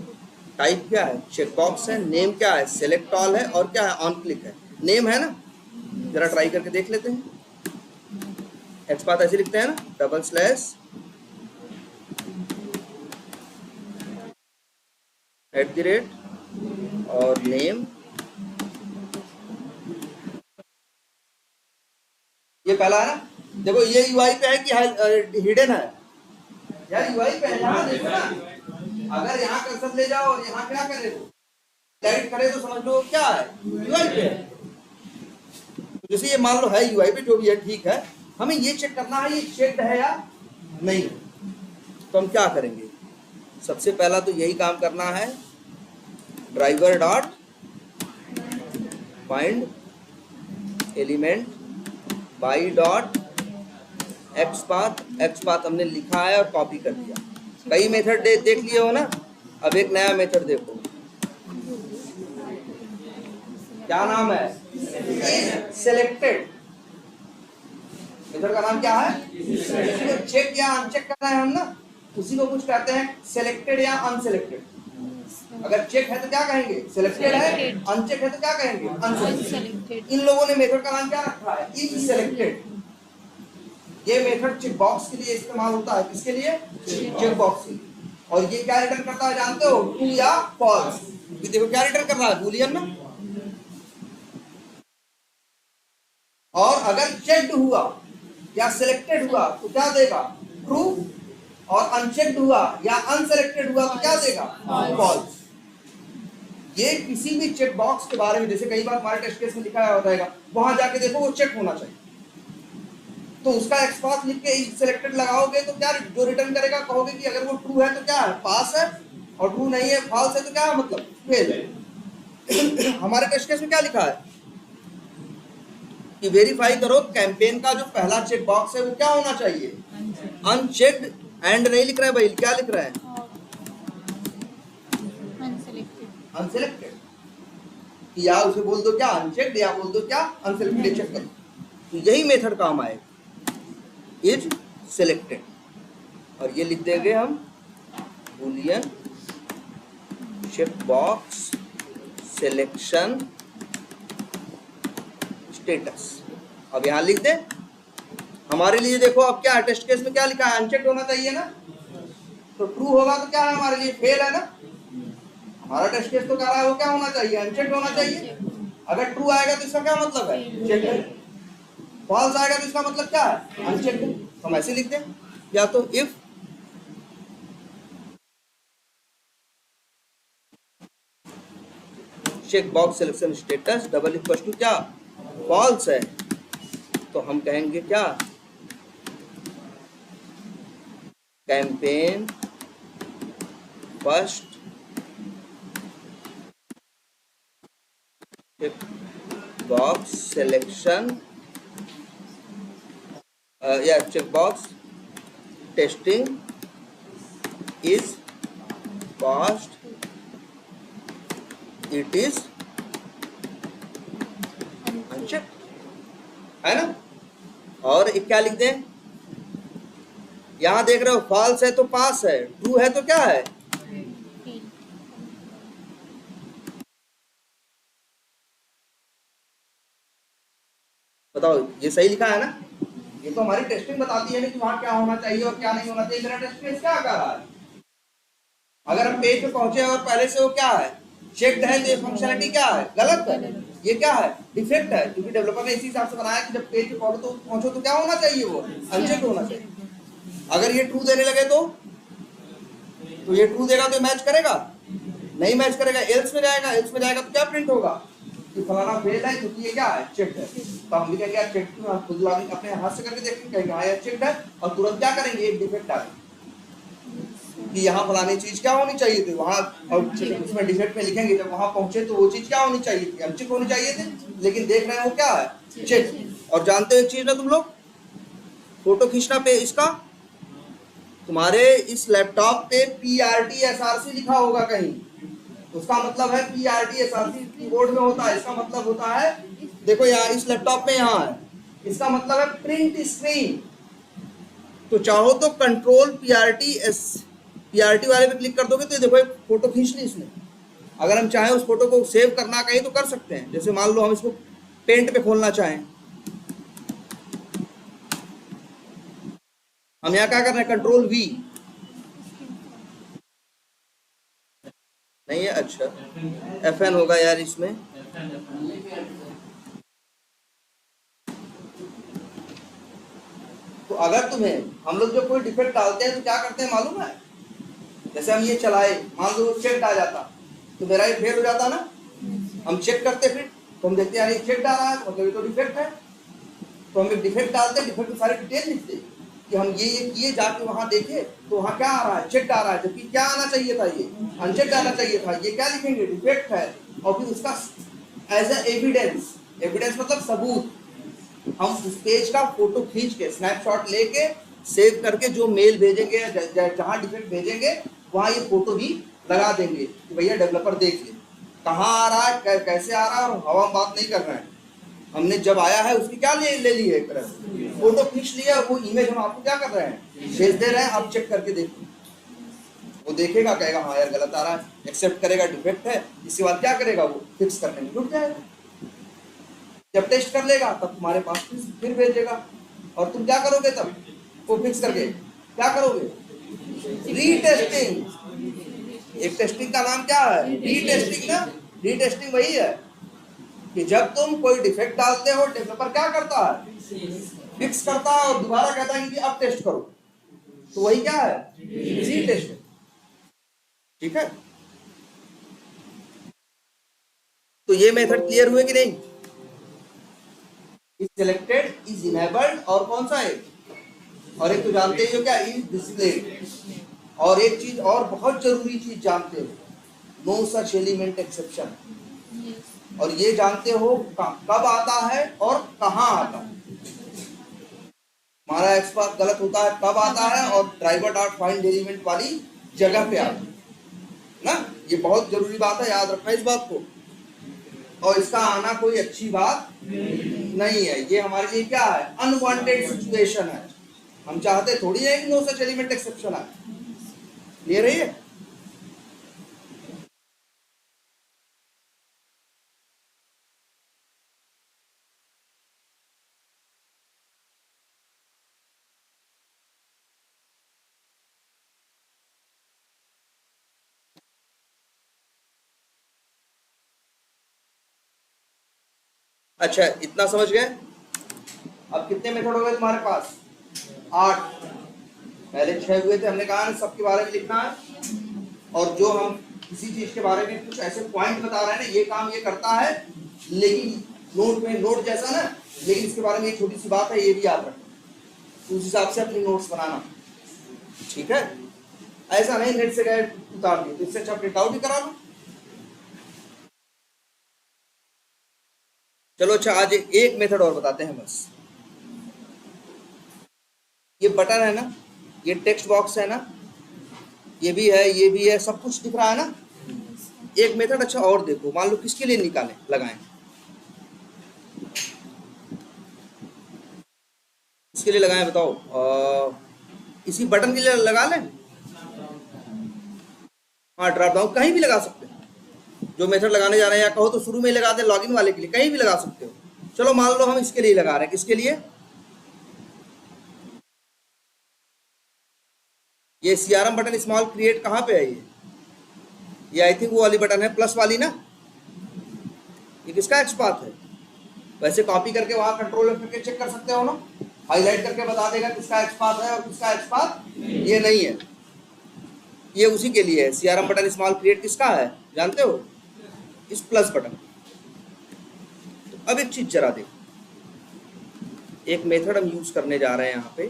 टाइप क्या है, चेक बॉक्स है, नेम क्या है, सेलेक्ट ऑल है, और क्या है, ऑन क्लिक है। नेम है ना, जरा ट्राई करके देख लेते हैं। एक्सपाथ ऐसे लिखते हैं ना, डबल स्लैश @ और नेम। ये पहला है ना, देखो ये यूआई पे है कि हिडन है यार, यूआई पे है। यहाँ देखो ना, अगर यहाँ कर्सर ले जाओ और यहाँ क्या करे, डायरेक्ट करे तो समझ लो क्या है, यूआई पे है। जैसे ये मान लो है यूआई पे, जो भी है ठीक है, हमें ये चेक करना है ये चेक्ड है या नहीं। तो हम क्या करेंगे, सबसे पहला तो यही काम करना है, driver dot find element by dot XPath हमने लिखा है और कॉपी कर दिया। कई मेथड देख लिए हो ना, अब एक नया मेथड देखो, क्या नाम है, सेलेक्टेड। मेथड का नाम क्या है, तो चेक या अनचेक करना है हम ना, उसी को कुछ कहते हैं सेलेक्टेड या अनसेलेक्टेड। अगर चेक है तो क्या कहेंगे, सेलेक्टेड है, अनचेक है तो क्या कहेंगे, अनसेलेक्टेड। इन लोगों ने मेथड का नाम क्या रखा है, इफ सेलेक्टेड। ये मेथड चेक बॉक्स के लिए इस्तेमाल होता है, किसके लिए, चेक बॉक्स के लिए। और ये क्या रिटर्न करता है जानते हो, ट्रू या फॉल्स। देखो क्या रिटर्न कर रहा है, बूलियन ना। और अगर चेक्ड हुआ या सिलेक्टेड हुआ तो क्या देगा, ट्रू, और अनचेक्ड हुआ या अनसेलेक्टेड हुआ तो क्या देगा, फॉल्स। ये किसी भी चेक बॉक्स के बारे में, जैसे कई बार हमारे टेस्ट केस में लिखा होता है, वहां जाके देखो वो चेक होना चाहिए। तो उसका एक्सपाथ लिख के सिलेक्टेड लगाओगे तो क्या जो रिटर्न करेगा, कहोगे कि अगर वो ट्रू है तो क्या है, पास है, और ट्रू नहीं है, फॉल्स है तो क्या है, मतलब फेल है। हमारे टेस्ट केस में क्या लिखा है कि वेरीफाई करो कैंपेन का जो पहला चेक बॉक्स है वो क्या होना चाहिए, अनचेक्ड। एंड नहीं लिख रहा है भाई, क्या लिख रहा है, अनसेलेक्टेड। या उसे बोल दो क्या, अनचेक्ड, या बोल दो क्या, अनसेलेक्टेड। चेक करो, तो यही मेथड काम आएगा, इज सेलेक्टेड। और ये लिख देंगे हम boolean check box selection status. अब यहां लिख दे हमारे लिए। देखो अब क्या है, टेस्ट केस में क्या लिखा है, अनचेक्ड होना चाहिए ना, तो ट्रू होगा तो क्या है, हमारे लिए फेल है ना। हमारा टेस्ट केस तो कह रहा है वो क्या होना चाहिए, अनचेक्ड होना चाहिए। अगर ट्रू आएगा तो इसका क्या मतलब है, चेक्ड। फॉल्स आएगा तो इसका मतलब क्या है, अनचेक्ड। हम ऐसे लिख दें, या तो if check box selection status double equal to क्या, फॉल्स है, तो हम कहेंगे क्या, campaign first check box selection या check box testing is passed, it is unchecked, है ना। और एक क्या लिख दें, यहां देख रहे हो फॉल्स है तो पास है, ट्रू है तो क्या है, बताओ ये सही लिखा है ना। ये तो हमारी टेस्टिंग बताती है ना कि वहां क्या होना चाहिए और क्या नहीं होना चाहिए। मेरा टेस्ट केस क्या कर रहा है, अगर हम पेज पे पहुंचे और पहले से वो क्या है, चेक्ड है, तो ये फंक्शनलिटी क्या है, गलत है, ये क्या है, डिफेक्ट है। क्योंकि डेवलपर ने इसी हिसाब से बनाया कि जब पेज पे पहुंचो तो क्या होना चाहिए, वो अनचेक्ड होना चाहिए। अगर ये ट्रू देने लगे तो ये ट्रू देगा तो मैच करेगा, नहीं मैच करेगा एल्स में जाएगा, एल्स में जाएगा तो क्या प्रिंट होगा, कि फलाना फेल है क्योंकि ये क्या है, चेक है। तो हम भी कहेंगे यार चेक क्यों, आप खुद लॉगिन अपने हाथ से करके देखेंगे, कहेंगे हाँ यार चेक है, और तुरंत क्या करेंगे, एक डिफेक्ट डालेंगे कि यहाँ फलानी चीज क्या होनी चाहिए थी वहां, और उसमें डिफेक्ट में लिखेंगे जब वहां पहुंचे तो वो चीज क्या होनी चाहिए थी, अनचेक होनी चाहिए थी, लेकिन देख रहे हैं वो क्या है, चेक। और जानते हो एक चीज ना तुम लोग, फोटो खींचना पे इसका तुम्हारे इस लैपटॉप पे PRT-SRC लिखा होगा कहीं, उसका मतलब है PRT-SRC कीबोर्ड में होता है, इसका मतलब होता है, देखो यहाँ इस लैपटॉप में यहाँ है, इसका मतलब है प्रिंट स्क्रीन। तो चाहो तो कंट्रोल PRT वाले पे क्लिक कर दोगे तो ये देखो एक फोटो खींच ली इसने। अगर हम चाहें उस फोटो को सेव करना कहीं तो कर सकते हैं, जैसे मान लो हम इसको पेंट पे खोलना चाहें, हम यहाँ क्या कर रहे हैं, कंट्रोल V, नहीं है, अच्छा FN होगा यार इसमें। तो अगर तुम्हें हम लोग जो कोई डिफेक्ट डालते हैं तो क्या करते हैं मालूम है, जैसे हम ये चलाए, मान लो चेक आ जाता तो मेरा ये फेल हो जाता ना, हम चेक करते फिर तो हम देखते हैं यार ये चेक आ रहा है मतलब ये तो डिफेक्ट है, तो हम एक डिफेक्ट डालते हैं, डिफेक्ट में सारे डिटेल लिखते कि हम ये किए, जाके वहां देखे तो वहां क्या आ रहा है, चेक आ रहा है, जबकि क्या आना चाहिए था, ये अनचेक आना चाहिए था, ये क्या लिखेंगे, डिफेक्ट है, और फिर उसका एज ए एविडेंस, एविडेंस मतलब सबूत, हम उस पेज का फोटो खींच के स्नैपशॉट लेके सेव करके जो मेल भेजेंगे, जहां डिफेक्ट भेजेंगे वहां ये फोटो भी लगा देंगे कि भैया डेवलपर देख ले कहाँ आ रहा है, कैसे आ रहा है, और हवा में बात नहीं कर रहे हैं, हमने जब आया है उसकी क्या ले ली है, एक तरह से फोटो खींच लिया, वो इमेज हम आपको क्या कर रहे हैं, भेज दे रहे हैं, आप चेक करके देखो, वो देखेगा, कहेगा हाँ यार गलत आ रहा है, एक्सेप्ट करेगा डिफेक्ट है, इसके बाद क्या करेगा, वो फिक्स करने में जुट जाएगा, जब टेस्ट कर लेगा तब तुम्हारे पास फिर भेजेगा, और तुम क्या करोगे तब, वो फिक्स करके क्या करोगे, रीटेस्टिंग। एक टेस्टिंग का नाम क्या है, रीटेस्टिंग ना, रीटेस्टिंग वही है कि जब तुम कोई डिफेक्ट डालते हो डेवलपर क्या करता है, फिक्स करता है और दोबारा कहता है कि अब टेस्ट करो, तो वही क्या है, रीटेस्टिंग, ठीक है। तो ये मेथड क्लियर हुए कि नहीं, इज सिलेक्टेड, इज इनेबल्ड, और कौन सा है, और एक तो जानते ही हो क्या, इज डिस्प्लेड, और एक चीज और बहुत जरूरी चीज जानते हो, नो सच एलिमेंट एक्सेप्शन, और ये जानते हो कब आता है और कहां आता है, हमारा एक्सपाथ गलत होता है कब आता है, और ड्राइवर डॉट फाइंड एलिमेंट वाली जगह पे आता है ना, ये बहुत जरूरी बात है, याद रखना इस बात को, और इसका आना कोई अच्छी बात नहीं है, ये हमारे लिए क्या है, अनवांटेड सिचुएशन है, हम चाहते थोड़ी है कि नो सच एलिमेंट एक्सेप्शन आए, क्लियर है ये। अच्छा इतना समझ गए, अब कितने मेथड हो गए तुम्हारे पास, 8, पहले 6 हुए थे, हमने कहा ना सबके बारे में लिखना है, और जो हम किसी चीज के बारे में कुछ ऐसे पॉइंट बता रहे हैं ना, ये काम ये करता है, लेकिन नोट में नोट जैसा ना, लेकिन इसके बारे में एक छोटी सी बात है, ये भी याद रखना, तो उस हिसाब से अपनी नोट्स बनाना, ठीक है, ऐसा नहीं नेट से गए उतार दिए, तो इससे अच्छा प्रिंट आउट ही करा लो। चलो अच्छा आज एक मेथड और बताते हैं बस, ये बटन है ना, ये टेक्स्ट बॉक्स है ना, ये भी है, ये भी है, सब कुछ दिख रहा है ना, एक मेथड अच्छा और देखो, मान लो किसके लिए निकालें लगाएं, किसके लिए लगाएं बताओ, इसी बटन के लिए लगा लें, हाँ ड्रॉप डाउन कहीं भी लगा सकते हैं, जो मेथड लगाने जा रहे हैं, या कहो तो शुरू में ही लगा दें लॉगिन वाले के लिए, कहीं भी लगा सकते हो, चलो मान लो हम इसके लिए लगा रहे हैं, किसके लिए, ये CRM बटन स्मॉल क्रिएट कहाँ पे है, ये आई थिंक वो वाली बटन है प्लस वाली ना, ये किसका एक्सपाथ है, वैसे कॉपी करके वहां कंट्रोल करके चेक कर सकते हो ना, हाईलाइट करके बता देगा किसका एक्सपाथ है और किसका एक्सपाथ ये नहीं है, ये उसी के लिए है, CRM बटन स्मॉल क्रिएट किसका है जानते हो, इस प्लस बटन, अब एक चीज जरा देखो, एक मेथड हम यूज करने जा रहे हैं यहाँ पे,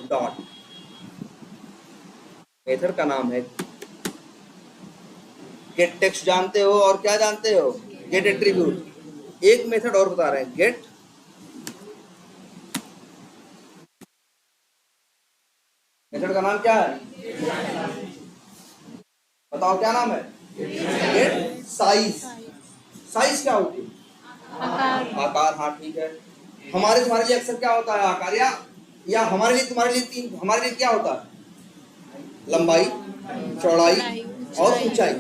डॉट। मेथड का नाम है गेट टेक्स्ट। जानते हो और क्या जानते हो? Gate attribute. एक मेथड और बता रहे हैं, गेट मेथड का नाम क्या है? बताओ क्या नाम है? Gate size. साइज क्या होती है? आकार। हाँ ठीक है। हमारे तुम्हारे लिए अक्सर क्या होता है? आकार। या हमारे लिए तुम्हारे लिए तीन, हमारे लिए क्या होता है? लंबाई, चौड़ाई और ऊंचाई।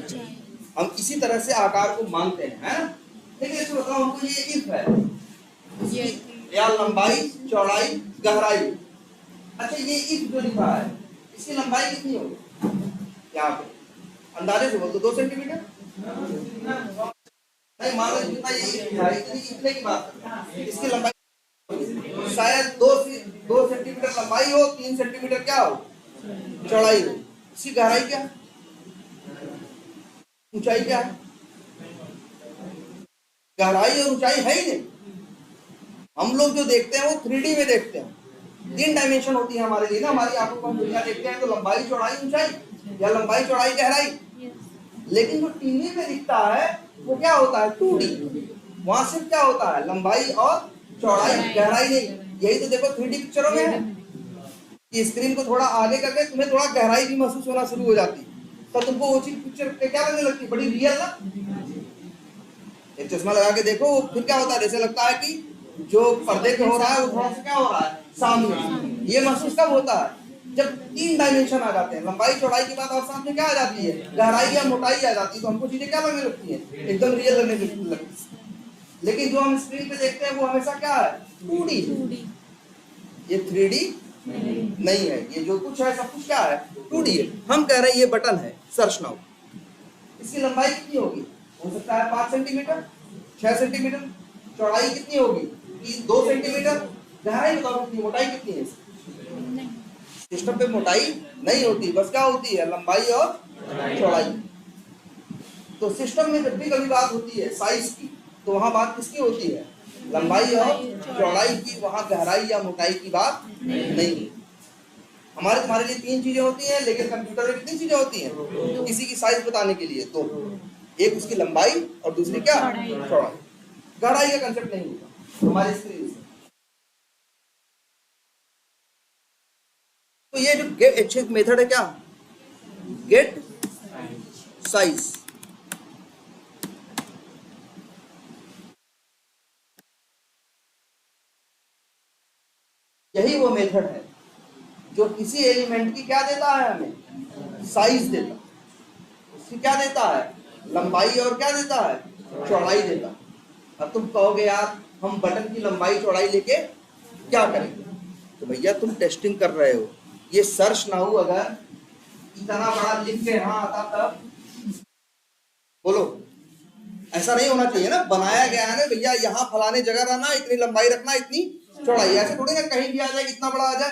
हम इसी तरह से आकार को मांगते हैं, है ना? लेकिन तो बताओ हमको ये इफ है, या लंबाई, चौड़ाई, गहराई। अच्छा ये इफ जो लिखा है इसकी लंबाई कितनी होगी? यहाँ पे अंदाजे से बोल दो, 2 सेंटीमीटर। नहीं मान लो जितना ये इतने की बात है, इसकी लंबाई शायद 2 सेंटीमीटर लंबाई हो, 3 सेंटीमीटर क्या हो? चौड़ाई हो। इसकी गहराई क्या है? ऊंचाई क्या है? गहराई और ऊंचाई है ही नहीं। हम लोग जो देखते हैं वो 3D में देखते हैं, 3 डायमेंशन होती है हमारे लिए ना, हमारी आंखों को हम दुनिया देखते हैं तो लंबाई, चौड़ाई, ऊंचाई, या लंबाई, चौड़ाई, गहराई। लेकिन जो टीवी में दिखता है वो क्या होता है? 2D। वहां सिर्फ क्या होता है? लंबाई और चौड़ाई, गहराई नहीं। यही तो देखो 3D पिक्चरों में है कि स्क्रीन को थोड़ा आगे करके तुम्हें थोड़ा गहराई भी महसूस होना शुरू हो जाती है, तो तुमको वो चीज पिक्चर क्या लगने लगती है? बड़ी रियल ना। एक चश्मा लगा के देखो, फिर क्या होता है? जैसे लगता है कि जो पर्दे पे हो रहा है वो थोड़ा सा क्या हो रहा है? सामने। ये महसूस कब होता है? जब 3 डायमेंशन आ जाते हैं, लंबाई, चौड़ाई के बाद और साथ में क्या आ जाती है? गहराई या मोटाई आ जाती है, तो हमको चीजें क्या लगने लगती है? एकदम रियल लगने लगती है। लेकिन जो हम स्क्रीन पे देखते हैं वो हमेशा क्या है? 2D। ये 3D नहीं है। ये जो कुछ है सब कुछ क्या है? 2D है। हम कह रहे हैं ये बटन है, सर्च नाउ। इसकी लंबाई कितनी होगी? हो सकता है 5 सेंटीमीटर, 6 सेंटीमीटर। चौड़ाई कितनी होगी? 2 सेंटीमीटर। गहराई बताओ कितनी, मोटाई कितनी है? सिस्टम पे मोटाई नहीं होती, बस क्या होती है? लंबाई और चौड़ाई। तो सिस्टम में जब भी कभी बात होती है साइज की, तो वहां बात किसकी होती है? लंबाई और चौड़ाई की। वहां गहराई या मोटाई की बात नहीं। हमारे तुम्हारे लिए 3 चीजें होती हैं, लेकिन कंप्यूटर में कितनी चीजें होती हैं किसी की साइज बताने के लिए? 2। एक उसकी लंबाई और दूसरी क्या? चौड़ाई। गहराई का कंसेप्ट नहीं होता हमारी स्क्रीन से। तो ये जो गेट मेथड है क्या? Get size. यही वो मेथड है जो किसी एलिमेंट की क्या देता है? हमें साइज देता है। उसकी क्या देता है? लंबाई और क्या देता है? चौड़ाई देता है। अब तुम कहोगे यार हम बटन की लंबाई चौड़ाई लेके क्या करेंगे? तो भैया तुम टेस्टिंग कर रहे हो। ये सर्च नाउ अगर इतना बड़ा लिख के यहाँ आता तब बोलो, ऐसा नहीं होना चाहिए ना। बनाया गया है ना भैया, यहाँ फलाने जगह रहना, इतनी लंबाई रखना, इतनी चौड़ाई। ऐसे थोड़ी ना कहीं भी आ जाए, इतना बड़ा आ जाए,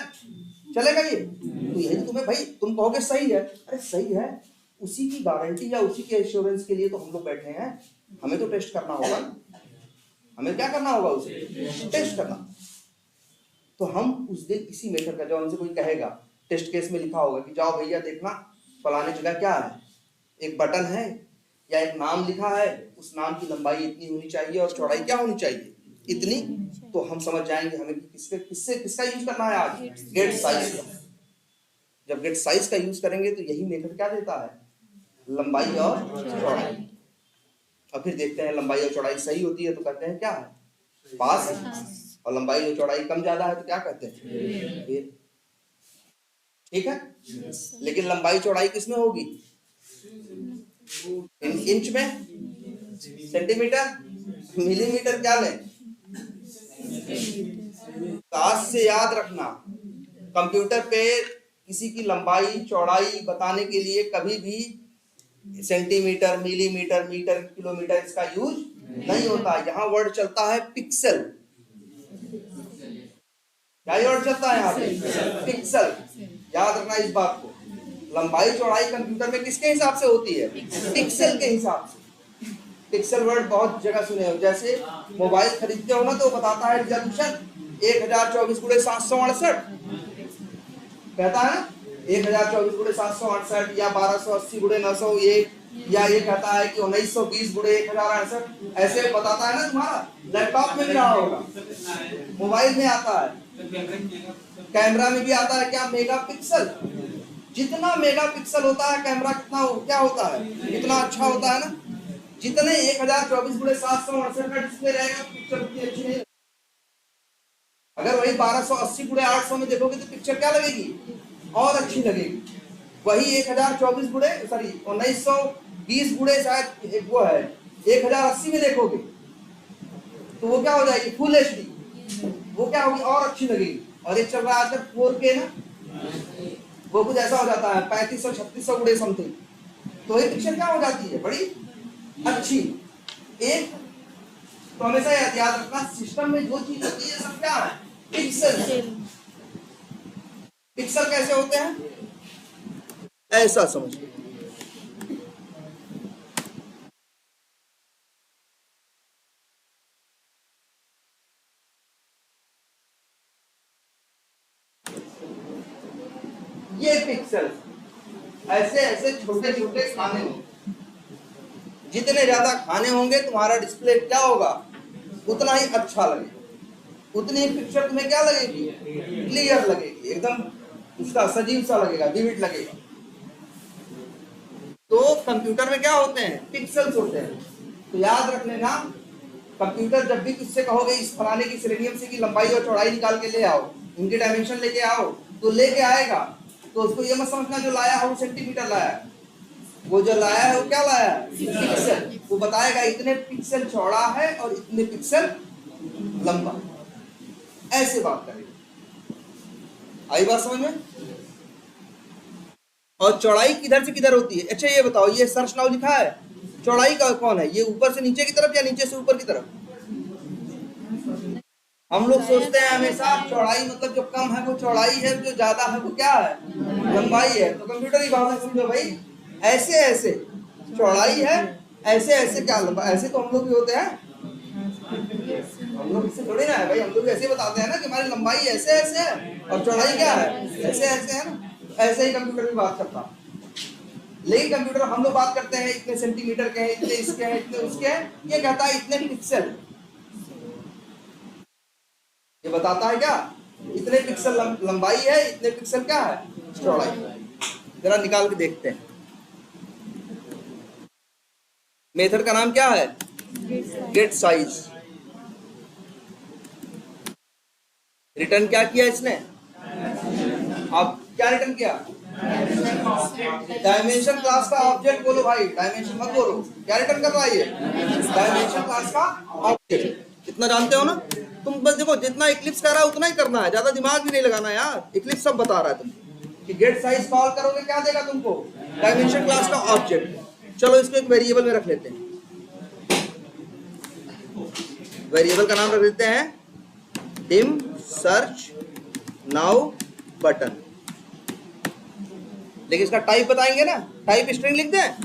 चलेगा ये? तो यही तुम्हें भाई, तुम कहोगे सही है। अरे सही है, उसी की गारंटी या उसी के एश्योरेंस के लिए तो हम लोग बैठे हैं। हमें तो टेस्ट करना होगा। हमें क्या करना होगा? उसे टेस्ट करना। तो हम उस दिन इसी मेथड का, जब हमसे कोई कहेगा, टेस्ट केस में लिखा होगा कि जाओ भैया देखना फलाने जगह क्या है, एक बटन है या एक नाम लिखा है, उस नाम की लंबाई इतनी होनी चाहिए और चौड़ाई क्या होनी चाहिए? इतनी। तो हम समझ जाएंगे हमें किसका यूज करना है आज? गेट साइज का। जब गेट साइज का यूज करेंगे तो यही मेथड क्या देता है? लंबाई और चौड़ाई। और फिर देखते हैं लंबाई और चौड़ाई सही होती है तो कहते हैं क्या है? पास है। और लंबाई और चौड़ाई कम ज्यादा है तो क्या कहते हैं? फिर। ठीक है। लेकिन लंबाई चौड़ाई किसमें होगी? इंच में, सेंटीमीटर, मिलीमीटर, क्या लें? ताश से याद रखना, कंप्यूटर पे किसी की लंबाई चौड़ाई बताने के लिए कभी भी सेंटीमीटर, मिलीमीटर, मीटर, किलोमीटर इसका यूज नहीं होता। यहाँ वर्ड चलता है पिक्सल। क्या वर्ड चलता है यहाँ पे? पिक्सल। याद रखना इस बात को। लंबाई चौड़ाई कंप्यूटर में किसके हिसाब से होती है? पिक्सल के हिसाब से। पिक्सल वर्ड बहुत जगह सुने हो, जैसे मोबाइल खरीदते हो ना तो बताता है रिजोल्यूशन 1024x768 कहता है ना, 1024x768 या 1280x901, या ये कहता है कि 1920x1068 ऐसे बताता है ना। तुम्हारा लैपटॉप में भी रहा होगा, मोबाइल में आता है, कैमरा में भी आता है क्या, मेगापिक्सल। जितना मेगापिक्सल होता है कैमरा कितना क्या होता है, इतना अच्छा होता है ना। जितने 1024x768 का डिस्प्ले रहेगा पिक्चर उतनी अच्छी नहीं। अगर वही 1280x800 में देखोगे तो पिक्चर क्या लगेगी, और अच्छी लगेगी। वही 1920 शायद वो है 1080 में देखोगे तो वो क्या हो जाएगी, फुल एचडी, वो क्या होगी, और अच्छी लगेगी। और एक चल रहा है आजकल 4K ना, वो कुछ ऐसा हो जाता है 3500-3600 समथिंग, तो ये पिक्चर क्या हो जाती है, बड़ी अच्छी। एक तो हमेशा याद रखना, सिस्टम में जो चीज होती है सब क्या है, पिक्सल। पिक्सल कैसे होते हैं, ऐसा समझ। ये पिक्सल ऐसे ऐसे छोटे छोटे खाने होंगे, जितने ज्यादा खाने होंगे तुम्हारा डिस्प्ले क्या होगा, उतना ही अच्छा लगेगा, उतनी ही पिक्चर तुम्हें क्या लगेगी, क्लियर लगेगी, एकदम उसका सजीव सा लगेगा, विविड लगेगा। तो कंप्यूटर में क्या होते हैं, पिक्सल्स होते हैं। तो याद रख लेना, कंप्यूटर जब भी तुझसे कहोगे इस फलाने की सेलेनियम से की लंबाई और चौड़ाई निकाल के ले आओ, इनके डायमेंशन लेके आओ, तो लेके आएगा, तो उसको ये मत समझना जो लाया है वो सेंटीमीटर लाया है, वो जो लाया है वो क्या लाया है, पिक्सल। वो बताएगा इतने पिक्सल चौड़ा है और इतने पिक्सल लंबा, ऐसे बात करेगा। आई बात समझ में। और चौड़ाई किधर से किधर होती है, अच्छा ये बताओ, ये सर्च नाउ लिखा है, चौड़ाई का कौन है, ये ऊपर से नीचे की तरफ या नीचे से ऊपर की तरफ। हम लोग सोचते हैं हमेशा चौड़ाई मतलब जो कम है वो चौड़ाई है, जो ज्यादा है वो क्या है, लंबाई है। तो कंप्यूटर की भाषा समझो भाई, ऐसे ऐसे चौड़ाई है, ऐसे ऐसे क्या लंबाई, ऐसे तो हम लोग भी होते हैं, हम लोग इससे थोड़ी ना है भाई, हम लोग ऐसे बताते हैं ना कि हमारी लंबाई ऐसे ऐसे है और चौड़ाई क्या है, ऐसे ऐसे है ना। ऐसे ही कंप्यूटर भी बात करता, लेकिन कंप्यूटर हम लोग बात करते हैं इतने सेंटीमीटर के हैं, इतने इसके हैं, इतने उसके हैं, ये कहता है इतने पिक्सल। ये बताता है क्या, इतने पिक्सल लंबाई है, इतने पिक्सल क्या है, चौड़ाई। जरा निकाल के देखते हैं। मेथड का नाम क्या है, गेट साइज। रिटर्न क्या किया इसने, अब क्या रिटर्न किया, डायमेंशन क्लास का ऑब्जेक्ट। बोलो भाई, डायमेंशन मत बोलो, क्या रिटर्न कर रहा है ये, डायमेंशन क्लास का ऑब्जेक्ट। इतना जानते हो ना तुम, बस देखो जितना इक्लिप्स कर रहा है उतना ही करना है, ज्यादा दिमाग भी नहीं लगाना यार, इक्लिप्स सब बता रहा है तुमको कि गेट साइज कॉल करोगे क्या देगा तुमको, डायमेंशन क्लास का ऑब्जेक्ट। चलो इसको एक वेरिएबल में रख लेते हैं, वेरिएबल का नाम रख देते हैं dim search now बटन। लेकिन इसका टाइप बताएंगे ना, टाइप स्ट्रिंग लिख दें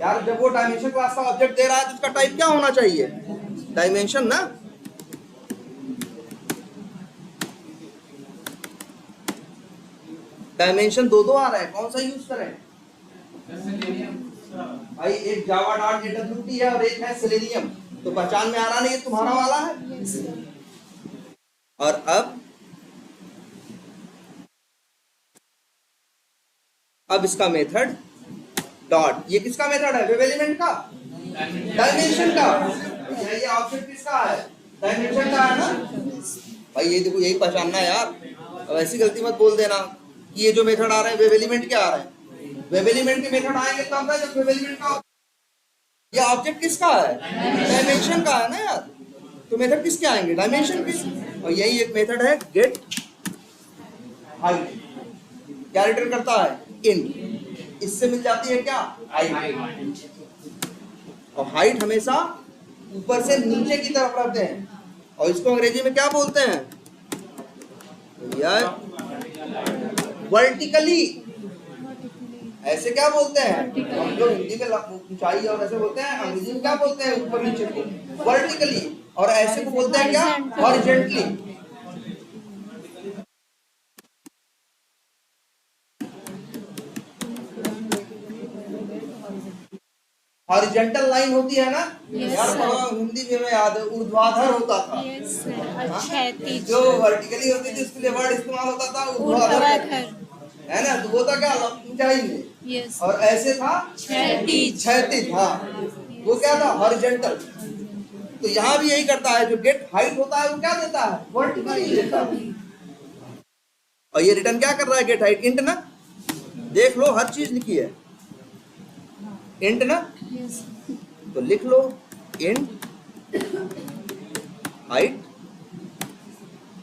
यार। जब वो डायमेंशन क्लास का ऑब्जेक्ट दे रहा है तो उसका टाइप क्या होना चाहिए, डायमेंशन ना। डायमेंशन दो आ रहा है, कौन सा यूज करें भाई, एक जावा डॉट AWT है और एक है सेलेनियम, तो पहचान में आ रहा नहीं, तुम्हारा वाला है। और अब इसका मेथड डॉट, ये किसका मेथड है, वेब एलिमेंट का, डायमेंशन का। ये ऑब्जेक्ट किसका है, डायमेंशन का है ना भाई। ये देखो यही पहचानना है यार, अब ऐसी गलती मत बोल देना कि ये जो मेथड आ रहे हैं वेब एलिमेंट के आ रहे हैं। वेब एलिमेंट के मेथड आएंगे तब ना जब वेब एलिमेंट का, ये ऑब्जेक्ट किसका है, डायमेंशन का है ना यार, तो मेथड किसके आएंगे, डायमेंशन के। और यही एक मेथड है गेट हाइट, क्या रिटर्न करता है, इन। इससे मिल जाती है क्या, हाइट। और हाइट हमेशा ऊपर से नीचे की तरफ रखते हैं, और इसको अंग्रेजी में क्या बोलते हैं यार, वर्टिकली। ऐसे क्या बोलते हैं हम लोग हिंदी में ऊंचाई और ऐसे बोलते हैं, अंग्रेजी में क्या बोलते हैं ऊपर नीचे को वर्टिकली, और ऐसे को बोलते हैं क्या हॉरिजॉन्टली। हॉरिजॉन्टल लाइन होती है ना यार, हिंदी में याद है ऊर्ध्वाधर होता था। क्षैतिज जो वर्टिकली होती थी उसके लिए वर्ड इस्तेमाल होता था ऊर्ध्वाधर, है ना, तो वो था क्या ऊंचाई में, और ऐसे था क्षैतिज। क्षैतिज, हाँ वो क्या था हॉरिजॉन्टल। तो यहाँ भी यही करता है, जो गेट हाइट होता है वो क्या देता है वर्टिकली देता है, और ये रिटर्न क्या कर रहा है गेट हाइट इंट ना, देख लो हर चीज लिखी है इंट ना, तो लिख लो इंट हाइट।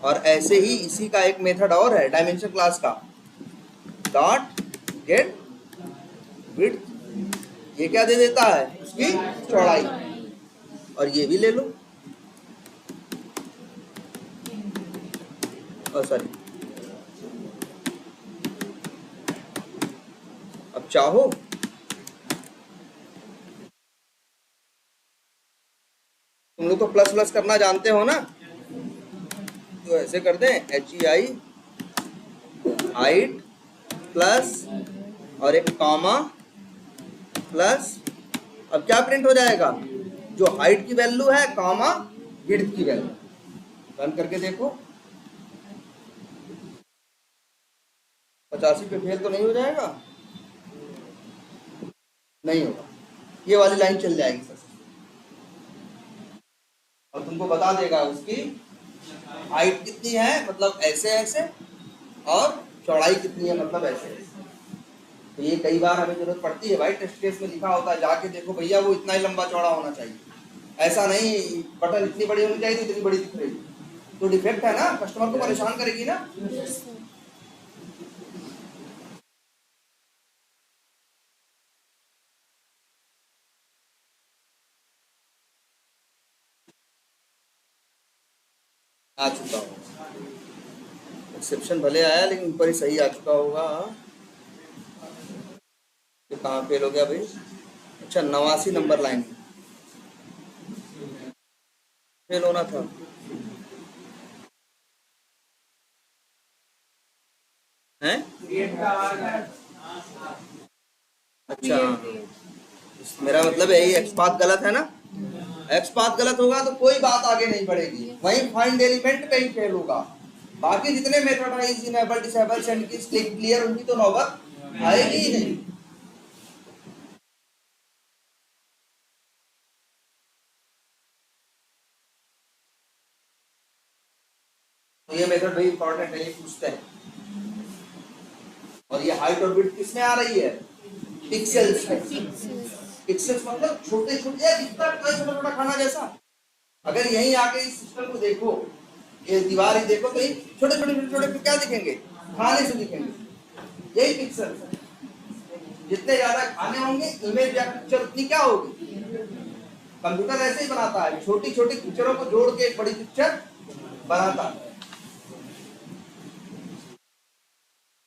और ऐसे ही इसी का एक मेथड और है डायमेंशन क्लास का, डॉट गेट विड्थ, ये क्या दे देता है उसकी चौड़ाई, और ये भी ले लो, सॉरी अब चाहो तुम लोग तो प्लस प्लस करना जानते हो ना, तो ऐसे कर दें HEI हाइट प्लस और एक कॉमा प्लस, अब क्या प्रिंट हो जाएगा, जो हाइट की वैल्यू है कॉमा विड्थ की वैल्यू, रन करके देखो 85 पे फेल तो नहीं हो जाएगा, नहीं होगा, ये वाली लाइन चल जाएगी सर, और तुमको बता देगा उसकी हाइट कितनी है मतलब ऐसे ऐसे, और चौड़ाई कितनी है मतलब ऐसे ऐसे। तो ये कई बार हमें जरूरत पड़ती है भाई, टेस्ट केस में लिखा होता है जाके देखो भैया वो इतना ही लंबा चौड़ा होना चाहिए, ऐसा नहीं बटन इतनी बड़ी होनी चाहिए इतनी बड़ी दिख रही, तो डिफेक्ट है ना, कस्टमर को परेशान करेगी ना। आ चुका होगा, एक्सेप्शन भले आया लेकिन ऊपर ही सही आ चुका होगा। तो कहाँ फेल हो गया भाई, अच्छा 89 नंबर लाइन फेल होना था, हैं अच्छा मेरा मतलब यही एक्स पाथ गलत है ना, एक्स पाथ गलत होगा तो कोई बात आगे नहीं बढ़ेगी, वहीं फाइंड एलिमेंट कहीं फेल होगा, बाकी जितने मेथड है इनेबल डिसेबल सेंड की स्टिक क्लियर उनकी तो नौबत आएगी ही नहीं। तो ये मेथड भाई इंपॉर्टेंट है, ये पूछते हैं। और ये हाइट और विड्थ किसमें आ रही है पिक्सेल्स में, पिक्सेल्स मतलब छोटे छोटे दिखता छोटा छोटा खाना जैसा, अगर यहीं आके इस सिस्टम को देखो, ये दीवार ही देखो तो छोटे छोटे छोटे छोटे क्या दिखेंगे खाने से दिखेंगे, यही पिक्सल, जितने ज्यादा खाने होंगे इमेज या पिक्चर उतनी क्या होगी, कंप्यूटर ऐसे ही बनाता है, छोटी छोटी पिक्चरों को जोड़ के एक बड़ी पिक्चर बनाता है।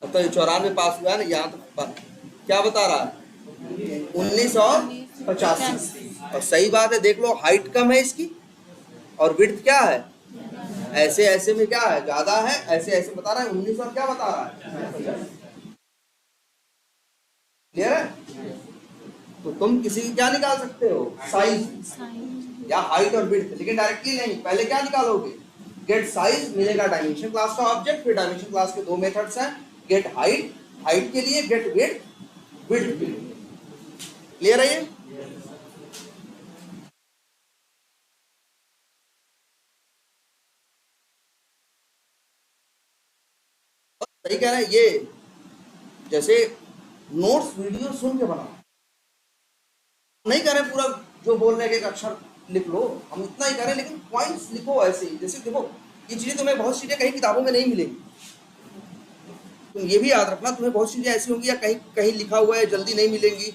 तो 94 पास हुआ है ना, यहाँ तो क्या बता रहा है 1985, और सही बात है, देख लो हाइट कम है इसकी और विड्थ क्या है, ऐसे ऐसे में क्या है ज्यादा है, ऐसे ऐसे बता रहा है 19 और क्या बता रहा है, क्लियर है। तो तुम किसी की क्या निकाल सकते हो साइज या हाइट और विड्थ, लेकिन डायरेक्टली नहीं, पहले क्या निकालोगे गेट साइज, मिलेगा डायमेंशन क्लास का ऑब्जेक्ट, फिर डायमेंशन क्लास के दो मेथड्स हैं, गेट हाइट हाइट के लिए, गेट विड्थ विड्थ के लिए, क्लियर है ये। सही कह रहे हैं, ये जैसे नोट्स वीडियो सुन के बनाओ, नहीं कह रहे पूरा जो बोल रहे हैं एक अक्षर लिख लो, हम इतना ही कह रहे हैं, लेकिन पॉइंट्स लिखो ऐसे ही, जैसे देखो ये चीजें तुम्हें बहुत चीजें कहीं किताबों में नहीं मिलेंगी, तुम ये भी याद रखना तुम्हें बहुत चीजें ऐसी होंगी या कहीं कहीं लिखा हुआ है जल्दी नहीं मिलेंगी,